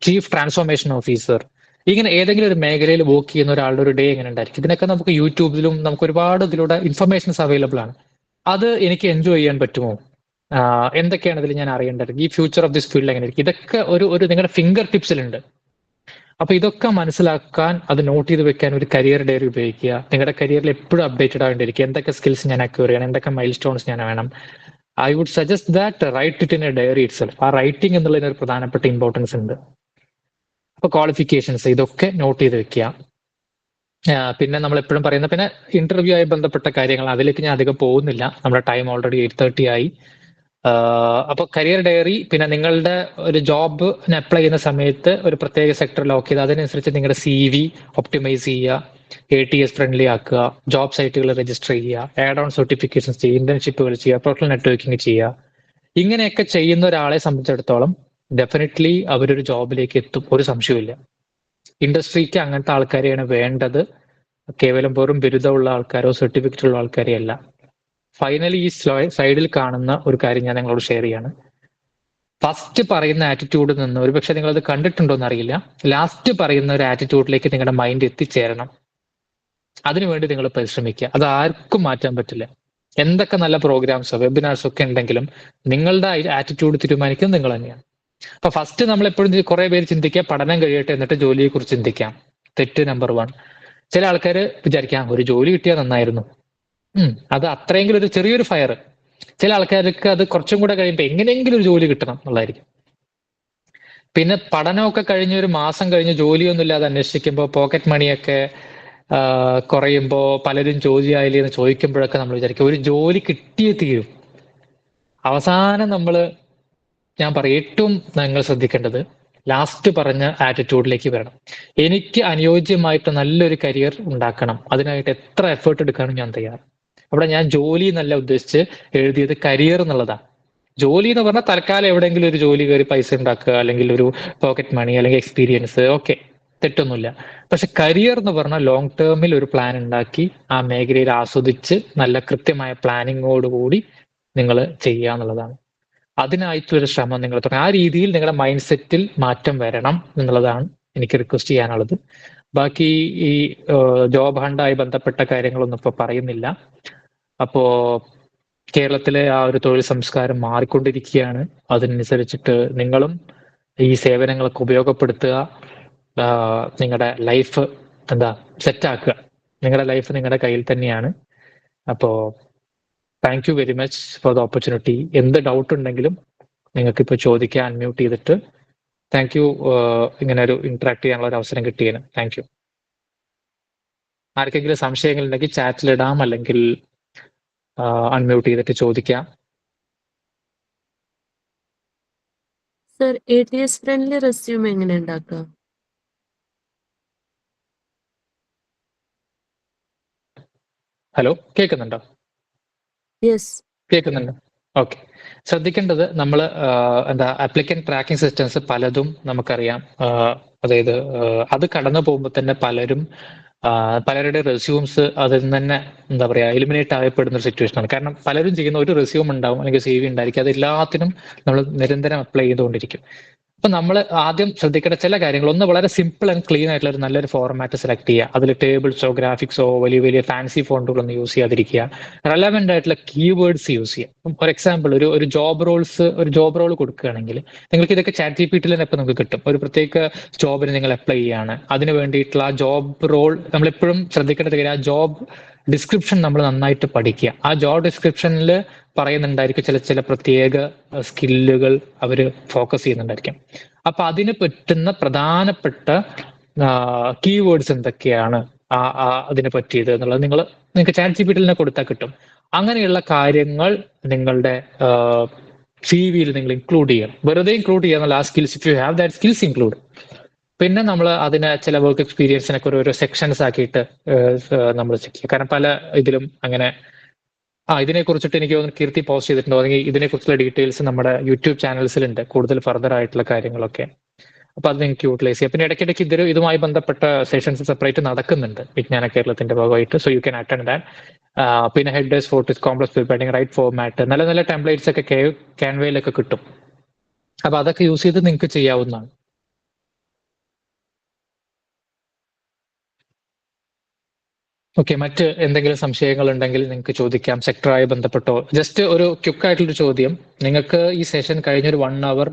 ചീഫ് ട്രാൻസ്ഫോർമേഷൻ ഓഫീസർ, ഇങ്ങനെ ഏതെങ്കിലും ഒരു മേഖലയിൽ വർക്ക് ചെയ്യുന്ന ഒരാളുടെ ഒരു ഡേ എങ്ങനെ ഉണ്ടായിരിക്കും. ഇതിനൊക്കെ നമുക്ക് യൂട്യൂബിലും നമുക്ക് ഒരുപാട് ഇതിലൂടെ ഇൻഫർമേഷൻസ് അവൈലബിൾ ആണ്. അത് എനിക്ക് എൻജോയ് ചെയ്യാൻ പറ്റുമോ, എന്തൊക്കെയാണ് ഇതിൽ ഞാൻ അറിയേണ്ടത്, ഈ ഫ്യൂച്ചർ ഓഫ് ദിസ് ഫീൽഡ് എങ്ങനെ ഇരിക്കും, ഇതൊക്കെ ഒരു നിങ്ങളുടെ ഫിംഗർ ടിപ്സിലുണ്ട്. അപ്പൊ ഇതൊക്കെ മനസ്സിലാക്കാൻ, അത് നോട്ട് ചെയ്ത് വെക്കാൻ ഒരു കരിയർ ഡയറി ഉപയോഗിക്കുക. നിങ്ങളുടെ കരിയറിൽ എപ്പോഴും അപ്ഡേറ്റഡ് ആവേണ്ടിയിരിക്കുക. എന്തൊക്കെ സ്കിൽസ് ഞാൻ അക്വയർ ചെയ്യണം, എന്തൊക്കെ മൈൽ സ്റ്റോൺസ് ഞാൻ വേണം. I would suggest that write it in a diary itself. ആ റൈറ്റിംഗ് എന്നുള്ളതിന് ഒരു പ്രധാനപ്പെട്ട ഇമ്പോർട്ടൻസ് ഉണ്ട്. അപ്പൊ ക്വാളിഫിക്കേഷൻസ് ഇതൊക്കെ നോട്ട് ചെയ്ത് വെക്കുക. പിന്നെ നമ്മൾ എപ്പോഴും പറയുന്ന പിന്നെ ഇന്റർവ്യൂ ആയി ബന്ധപ്പെട്ട കാര്യങ്ങൾ, അതിലേക്ക് ഞാൻ അധികം പോകുന്നില്ല, നമ്മുടെ ടൈം ഓൾറെഡി 8:30 ആയി. അപ്പൊ കരിയർ ഡയറി, പിന്നെ നിങ്ങളുടെ ഒരു ജോബിന് അപ്ലൈ ചെയ്യുന്ന സമയത്ത് ഒരു പ്രത്യേക സെക്ടർ ലോക്ക് ചെയ്ത് അതിനനുസരിച്ച് നിങ്ങളുടെ CV ഒപ്റ്റിമൈസ് ചെയ്യുക, ATS ഫ്രണ്ട്ലി ആക്കുക, ജോബ് സൈറ്റുകൾ രജിസ്റ്റർ ചെയ്യുക, ആഡ് ഓൺ സർട്ടിഫിക്കേഷൻസ് ചെയ്യുക, ഇന്റേൺഷിപ്പുകൾ ചെയ്യുക, പ്രൊഫഷണൽ നെറ്റ്വർക്കിംഗ് ചെയ്യുക. ഇങ്ങനെയൊക്കെ ചെയ്യുന്ന ഒരാളെ സംബന്ധിച്ചിടത്തോളം ഡെഫിനറ്റ്ലി അവരൊരു ജോബിലേക്ക് എത്തും, ഒരു സംശയമില്ല. ഇൻഡസ്ട്രിക്ക് അങ്ങനത്തെ ആൾക്കാരെയാണ് വേണ്ടത്, കേവലം വെറും ബിരുദമുള്ള ആൾക്കാരോ സർട്ടിഫിക്കറ്റ് ഉള്ള ആൾക്കാരെ അല്ല. ഫൈനലി ഈ സൈഡിൽ കാണുന്ന ഒരു കാര്യം ഞാൻ നിങ്ങളോട് ഷെയർ ചെയ്യാണ്. ഫസ്റ്റ് പറയുന്ന ആറ്റിറ്റ്യൂഡിൽ നിന്ന്, ഒരുപക്ഷെ നിങ്ങളത് കണ്ടിട്ടുണ്ടോ എന്നറിയില്ല, ലാസ്റ്റ് പറയുന്ന ഒരു ആറ്റിറ്റ്യൂഡിലേക്ക് നിങ്ങളുടെ മൈൻഡ് എത്തിച്ചേരണം. അതിനുവേണ്ടി നിങ്ങൾ പരിശ്രമിക്കുക. അത് ആർക്കും മാറ്റാൻ പറ്റില്ല. എന്തൊക്കെ നല്ല പ്രോഗ്രാംസോ വെബിനാർസോ ഒക്കെ ഉണ്ടെങ്കിലും നിങ്ങളുടെ ആറ്റിറ്റ്യൂഡ് തീരുമാനിക്കുന്നത് നിങ്ങൾ തന്നെയാണ്. അപ്പൊ ഫസ്റ്റ് നമ്മൾ എപ്പോഴും കുറെ പേര് ചിന്തിക്കുക പഠനം കഴിയട്ടെ എന്നിട്ട് ജോലിയെ കുറിച്ച് ചിന്തിക്കാം. തെറ്റ് നമ്പർ 1. ചില ആൾക്കാർ വിചാരിക്കാം ഒരു ജോലി കിട്ടിയാൽ നന്നായിരുന്നു, അത് അത്രയെങ്കിലും ഒരു ചെറിയൊരു ഫയർ. ചില ആൾക്കാർക്ക് അത് കുറച്ചും കൂടെ കഴിയുമ്പോൾ എങ്ങനെയെങ്കിലും ഒരു ജോലി കിട്ടണം എന്നുള്ളതായിരിക്കും. പിന്നെ പഠനമൊക്കെ കഴിഞ്ഞ് ഒരു മാസം കഴിഞ്ഞ് ജോലിയൊന്നും ഇല്ലാതെ അന്വേഷിക്കുമ്പോൾ പോക്കറ്റ് മണിയൊക്കെ കുറയുമ്പോൾ പലരും ജോലിയായില്ലേ എന്ന് ചോദിക്കുമ്പോഴൊക്കെ നമ്മൾ വിചാരിക്കും ഒരു ജോലി കിട്ടിയേ തീരും. അവസാനം ഞാൻ പറയും ഏറ്റവും നിങ്ങൾ ശ്രദ്ധിക്കേണ്ടത് ലാസ്റ്റ് പറഞ്ഞ ആറ്റിറ്റ്യൂഡിലേക്ക് വരണം. എനിക്ക് അനുയോജ്യമായിട്ട് നല്ലൊരു കരിയർ ഉണ്ടാക്കണം, അതിനായിട്ട് എത്ര എഫേർട്ട് എടുക്കാനും ഞാൻ തയ്യാർ. അവിടെ ഞാൻ ജോലി എന്നല്ല ഉദ്ദേശിച്ച് എഴുതിയത് കരിയർ എന്നുള്ളതാണ്. ജോലി എന്ന് പറഞ്ഞാൽ തൽക്കാലം എവിടെയെങ്കിലും ഒരു ജോലി കയറി പൈസ ഉണ്ടാക്കുക, അല്ലെങ്കിൽ ഒരു പോക്കറ്റ് മണി, അല്ലെങ്കിൽ എക്സ്പീരിയൻസ്, ഓക്കെ, തെറ്റൊന്നുമില്ല. പക്ഷെ കരിയർ എന്ന് പറഞ്ഞാൽ ലോങ് ടേമിൽ ഒരു പ്ലാൻ ഉണ്ടാക്കി ആ മേഖലയിൽ ആസ്വദിച്ച് നല്ല കൃത്യമായ പ്ലാനിങ്ങോടുകൂടി നിങ്ങൾ ചെയ്യുക എന്നുള്ളതാണ്. അതിനായിട്ടൊരു ശ്രമം നിങ്ങൾ തുടങ്ങുക. ആ രീതിയിൽ നിങ്ങളുടെ മൈൻഡ് സെറ്റിൽ മാറ്റം വരണം എന്നുള്ളതാണ് എനിക്ക് റിക്വസ്റ്റ് ചെയ്യാനുള്ളത്. ബാക്കി ഈ ജോബ് ഹണ്ടായി ബന്ധപ്പെട്ട കാര്യങ്ങളൊന്നും ഇപ്പൊ പറയുന്നില്ല. അപ്പോ കേരളത്തിലെ ആ ഒരു തൊഴിൽ സംസ്കാരം മാറിക്കൊണ്ടിരിക്കുകയാണ്. അതിനനുസരിച്ചിട്ട് നിങ്ങളും ഈ സേവനങ്ങളൊക്കെ ഉപയോഗപ്പെടുത്തുക. നിങ്ങളുടെ ലൈഫ് സെറ്റാക്കുക. നിങ്ങളുടെ ലൈഫ് നിങ്ങളുടെ കയ്യിൽ തന്നെയാണ്. അപ്പോ thank you very much for the opportunity. എന്ത് ഡൗട്ട് ഉണ്ടെങ്കിലും നിങ്ങൾക്ക് ഇപ്പോൾ ചോദിക്കാൻ അൺമ്യൂട്ട് ചെയ്തിട്ട്. താങ്ക് യു ഇങ്ങനെ ഒരു ഇന്ററാക്ട് ചെയ്യാനുള്ള ഒരു അവസരം കിട്ടിയതിന്. Thank you. ആർക്കെങ്കിലും സംശയങ്ങൾ ഉണ്ടെങ്കിൽ ചാറ്റിലിടാം, അല്ലെങ്കിൽ അൺമ്യൂട്ട് ചെയ്തിട്ട് ചോദിക്കാം. സർ, ATS ഫ്രണ്ട്ലി റെസ്യൂം എങ്ങനെ ഉണ്ടാക്കാം? ഹലോ, കേൾക്കുന്നുണ്ടോ? യെസ്. കേൾക്കുന്നുണ്ട്. ഓക്കെ. ശ്രദ്ധിക്കേണ്ടത് നമ്മൾ ആപ്ലിക്കന്റ് ട്രാക്കിംഗ് സിസ്റ്റംസ് പലതും നമുക്കറിയാം. അതായത് അത് കടന്നു പോകുമ്പോൾ തന്നെ പലരുടെ റെസ്യൂംസ് അതിൽ നിന്ന് തന്നെ എലിമിനേറ്റ് ആയപ്പെടുന്ന ഒരു സിറ്റുവേഷൻ ആണ്. കാരണം പലരും ചെയ്യുന്ന ഒരു റെസ്യൂം ഉണ്ടാവും, അല്ലെങ്കിൽ CV ഉണ്ടായിരിക്കും. അത് എല്ലാത്തിനും നമ്മൾ നിരന്തരം അപ്ലൈ ചെയ്തുകൊണ്ടിരിക്കും. അപ്പൊ നമ്മൾ ആദ്യം ശ്രദ്ധിക്കേണ്ട ചില കാര്യങ്ങൾ, ഒന്ന് വളരെ സിമ്പിൾ ആൻഡ് ക്ലീൻ ആയിട്ടുള്ള ഒരു നല്ലൊരു ഫോർമാറ്റ് സെലക്ട് ചെയ്യുക. അതിൽ ടേബിൾസോ ഗ്രാഫിക്സോ വലിയ വലിയ ഫാൻസി ഫോണ്ടുകളൊന്നും യൂസ് ചെയ്യാതിരിക്കുക. റെലവെന്റ് ആയിട്ടുള്ള കീവേഡ്സ് യൂസ് ചെയ്യുക. ഫോർ എക്സാമ്പിൾ ഒരു ജോബ് റോൾ കൊടുക്കുകയാണെങ്കിൽ നിങ്ങൾക്ക് ഇതൊക്കെ ChatGPT തന്നെ ഇപ്പൊ നമുക്ക് കിട്ടും. ഒരു പ്രത്യേക ജോബിന് നിങ്ങൾ അപ്ലൈ ചെയ്യാണ്, അതിന് വേണ്ടിയിട്ടുള്ള ആ ജോബ് റോൾ നമ്മളെപ്പോഴും ശ്രദ്ധിക്കേണ്ട കാര്യം, ആ ജോബ് ഡിസ്ക്രിപ്ഷൻ നമ്മൾ നന്നായിട്ട് പഠിക്കുക. ആ ജോബ് ഡിസ്ക്രിപ്ഷനിൽ പറയുന്നുണ്ടായിരിക്കും ചില പ്രത്യേക സ്കില്ലുകൾ അവർ ഫോക്കസ് ചെയ്യുന്നുണ്ടായിരിക്കും. അപ്പൊ അതിന് പറ്റുന്ന പ്രധാനപ്പെട്ട കീവേഡ്സ് എന്തൊക്കെയാണ് അതിനെ പറ്റിയത് എന്നുള്ളത് നിങ്ങൾക്ക് ChatGPT തന്നെ കൊടുത്താൽ കിട്ടും. അങ്ങനെയുള്ള കാര്യങ്ങൾ നിങ്ങളുടെ CV-യിൽ നിങ്ങൾ ഇൻക്ലൂഡ് ചെയ്യണം. വെറുതെ ഇൻക്ലൂഡ് ചെയ്യാന്നുള്ള ആ skills, if you have that skills include. പിന്നെ നമ്മൾ അതിനെ ചില വർക്ക് എക്സ്പീരിയൻസിനൊക്കെ ഓരോ സെക്ഷൻസ് ആക്കിയിട്ട് നമ്മൾ ചെക്ക് ചെയ്യുക. കാരണം പല ഇതിലും അങ്ങനെ ഇതിനെ കുറിച്ചിട്ട് എനിക്ക് തോന്നുന്നു കീർത്തി പോസ്റ്റ് ചെയ്തിട്ടുണ്ടോ, അല്ലെങ്കിൽ ഇതിനെക്കുറിച്ചുള്ള ഡീറ്റെയിൽസ് നമ്മുടെ യൂട്യൂബ് ചാനൽസിലുണ്ട്, കൂടുതൽ ഫർദർ ആയിട്ടുള്ള കാര്യങ്ങളൊക്കെ. അപ്പൊ അത് നിങ്ങൾക്ക് യൂട്ടിലൈസ് ചെയ്യാം. പിന്നെ ഇടയ്ക്കിടയ്ക്ക് ഇതുമായി ബന്ധപ്പെട്ട സെഷൻസ് സെപ്പറേറ്റ് നടക്കുന്നുണ്ട് വിജ്ഞാന കേരളത്തിന്റെ ഭാഗമായിട്ട്. So you can attend that. പിന്നെ ഹെഡേഴ്സ്, ഫോർട്ടിസ്, കോംപ്ലക്സ് പ്രിപ്പയറിംഗ്, റൈറ്റ് ഫോർമാറ്റ്, നല്ല നല്ല ടെംപ്ലേറ്റ്സ് ഒക്കെ ക്യാൻവയിലൊക്കെ കിട്ടും. അപ്പൊ അതൊക്കെ യൂസ് ചെയ്ത് നിങ്ങൾക്ക് ചെയ്യാവുന്നതാണ്. ഓക്കെ, മറ്റ് എന്തെങ്കിലും സംശയങ്ങൾ ഉണ്ടെങ്കിൽ നിങ്ങൾക്ക് ചോദിക്കാം, സെക്ടറായി ബന്ധപ്പെട്ടോ. ജസ്റ്റ് ഒരു ക്വിക്ക് ആയിട്ടുള്ളൊരു ചോദ്യം, നിങ്ങൾക്ക് ഈ സെഷൻ കഴിഞ്ഞൊരു 1 hour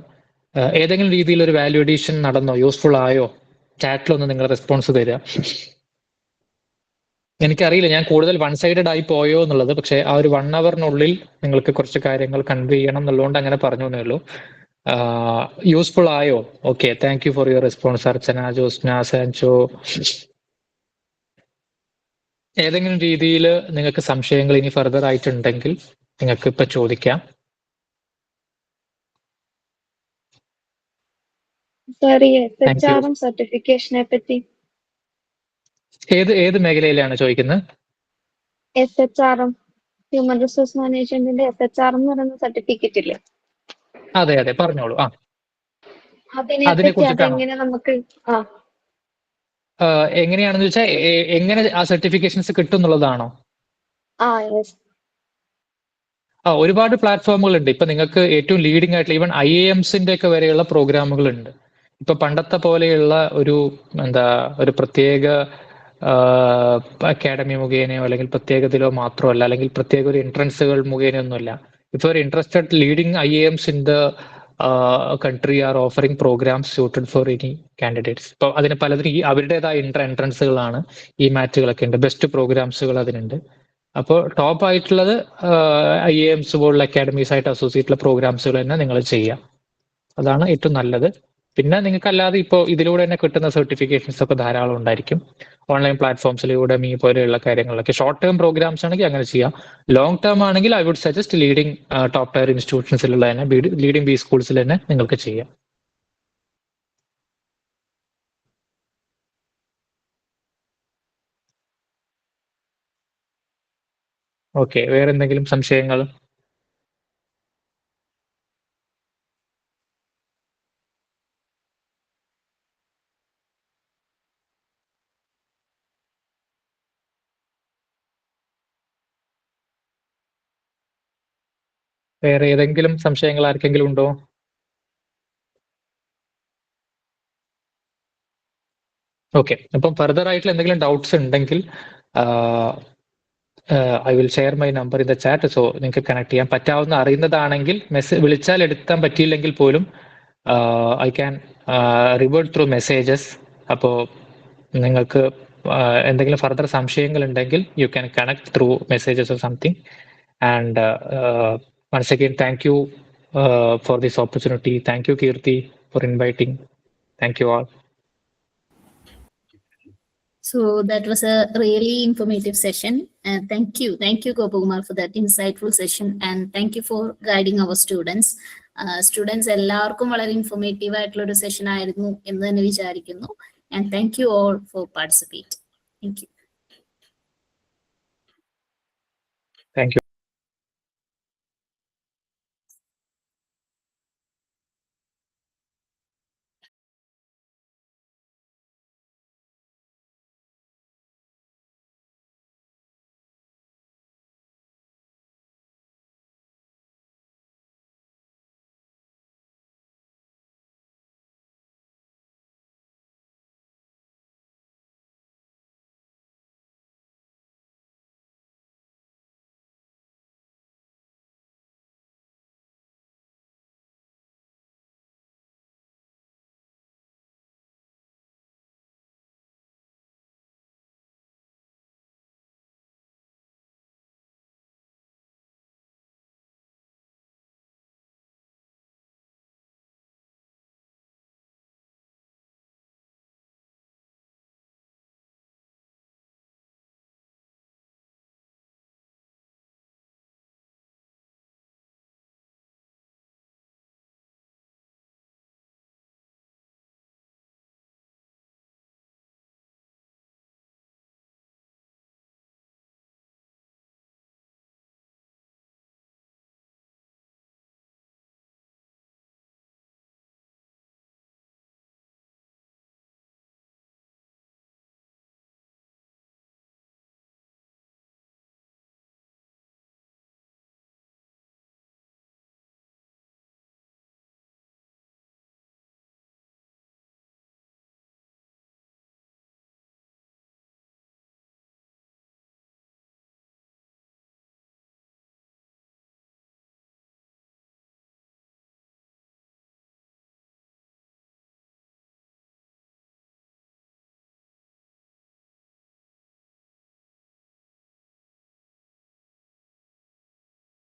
ഏതെങ്കിലും രീതിയിൽ ഒരു വാല്യൂ അഡീഷൻ നടന്നോ, യൂസ്ഫുൾ ആയോ? ചാറ്റിലൊന്ന് നിങ്ങൾ റെസ്പോൺസ് തരിക. എനിക്കറിയില്ല ഞാൻ കൂടുതൽ വൺ സൈഡഡ് ആയി പോയോ എന്നുള്ളത്, പക്ഷേ ആ ഒരു 1 hour-നുള്ളിൽ നിങ്ങൾക്ക് കുറച്ച് കാര്യങ്ങൾ കൺവേ ചെയ്യണം എന്നുള്ളതുകൊണ്ട് അങ്ങനെ പറഞ്ഞു എന്നേ ഉള്ളൂ. യൂസ്ഫുൾ ആയോ? Okay, thank you for your response. Archana, Josna, Sancho. ഏതെങ്കിലും രീതിയിൽ നിങ്ങൾക്ക് സംശയങ്ങൾ ഇനി ഫർദർ ആയിട്ടുണ്ടെങ്കിൽ നിങ്ങൾക്ക് ഇപ്പൊ ചോദിക്കാം. SHRM സർട്ടിഫിക്കേഷനെ പറ്റി. ഏത് മേഖലയിലാണ് ചോദിക്കുന്നത്? SHRM, ഹ്യൂമൻ റിസോഴ്സ് മാനേജ്മെന്റിന്റെ SHRM എന്ന് പറയുന്ന സർട്ടിഫിക്കറ്റ് ഇല്ലേ? അതെ പറഞ്ഞോളൂ. അതിനെ പറ്റി അതെങ്ങനെ നമുക്ക് എങ്ങനെയാണെന്ന് വെച്ചാൽ എങ്ങനെ ആ സർട്ടിഫിക്കേഷൻസ് കിട്ടും എന്നുള്ളതാണോ? യെസ്. ഒരുപാട് പ്ലാറ്റ്ഫോമുകൾ ഉണ്ട്. ഇപ്പൊ നിങ്ങൾക്ക് ഏറ്റവും ലീഡിംഗ് ആയിട്ടുള്ള ഈവൻ IIMs-ന്റെ ഒക്കെ വരെയുള്ള പ്രോഗ്രാമുകൾ ഉണ്ട്. ഇപ്പൊ പണ്ടത്തെ പോലെയുള്ള ഒരു പ്രത്യേക അക്കാഡമി മുഖേനയോ അല്ലെങ്കിൽ പ്രത്യേകതയിലോ മാത്രമല്ല, അല്ലെങ്കിൽ പ്രത്യേക ഒരു എൻട്രൻസുകൾ മുഖേനയൊന്നുമല്ല. If you are interested, leading IIMs in the country are offering programs suited for any candidates. ഇപ്പൊ അതിന് പലതിനും അവരുടേതായ എൻട്രൻസുകളാണ്. ഈ മാറ്റുകളൊക്കെ ഉണ്ട്, ബെസ്റ്റ് പ്രോഗ്രാംസുകൾ അതിനുണ്ട്. അപ്പോൾ ടോപ്പ് ആയിട്ടുള്ളത് IIMs പോലുള്ള അക്കാഡമീസ് ആയിട്ട് അസോസിയേറ്റ് ഉള്ള പ്രോഗ്രാംസുകൾ തന്നെ നിങ്ങൾ ചെയ്യാം. അതാണ് ഏറ്റവും നല്ലത്. പിന്നെ നിങ്ങൾക്ക് അല്ലാതെ ഇപ്പോൾ ഇതിലൂടെ തന്നെ കിട്ടുന്ന സർട്ടിഫിക്കേഷൻസ് ഒക്കെ ധാരാളം ഉണ്ടായിരിക്കും. ഓൺലൈൻ പ്ലാറ്റ്ഫോംസിലൂടെ പോലെയുള്ള കാര്യങ്ങളിലൊക്കെ ഷോർട്ട് ടേം പ്രോഗ്രാംസ് ആണെങ്കിൽ അങ്ങനെ ചെയ്യാം. ലോങ് ടേം ആണെങ്കിൽ I would suggest leading top tier ഇൻസ്റ്റിറ്റ്യൂഷൻസിലുള്ള തന്നെ, ലീഡിംഗ് ബി സ്കൂൾസിൽ തന്നെ നിങ്ങൾക്ക് ചെയ്യാം. ഓക്കെ, വേറെ എന്തെങ്കിലും സംശയങ്ങൾ? വേറെ ഏതെങ്കിലും സംശയങ്ങൾ ആർക്കെങ്കിലും ഉണ്ടോ? ഓക്കെ, അപ്പം ഫർദർ ആയിട്ടുള്ള എന്തെങ്കിലും ഡൗട്ട്സ് ഉണ്ടെങ്കിൽ I will share my number in the chat. So നിങ്ങൾക്ക് കണക്ട് ചെയ്യാൻ പറ്റാവുന്ന അറിയുന്നതാണെങ്കിൽ വിളിച്ചാൽ എടുക്കാൻ പറ്റിയില്ലെങ്കിൽ പോലും I can revert through messages. അപ്പോൾ നിങ്ങൾക്ക് എന്തെങ്കിലും ഫർദർ സംശയങ്ങൾ ഉണ്ടെങ്കിൽ you can connect through messages or something. And once again, thank you for this opportunity. Thank you, Kirti, for inviting. Thank you all. So that was a really informative session. And thank you, Gopakumar, for that insightful session. And thank you for guiding our students. Students എല്ലാവർക്കും വളരെ ഇൻഫോർമേറ്റീവ് ആയിട്ടുള്ള ഒരു സെഷൻ ആയിരുന്നു എന്ന് തന്നെ വിചാരിക്കുന്നു. And thank you all for participating. Thank you. Thank you.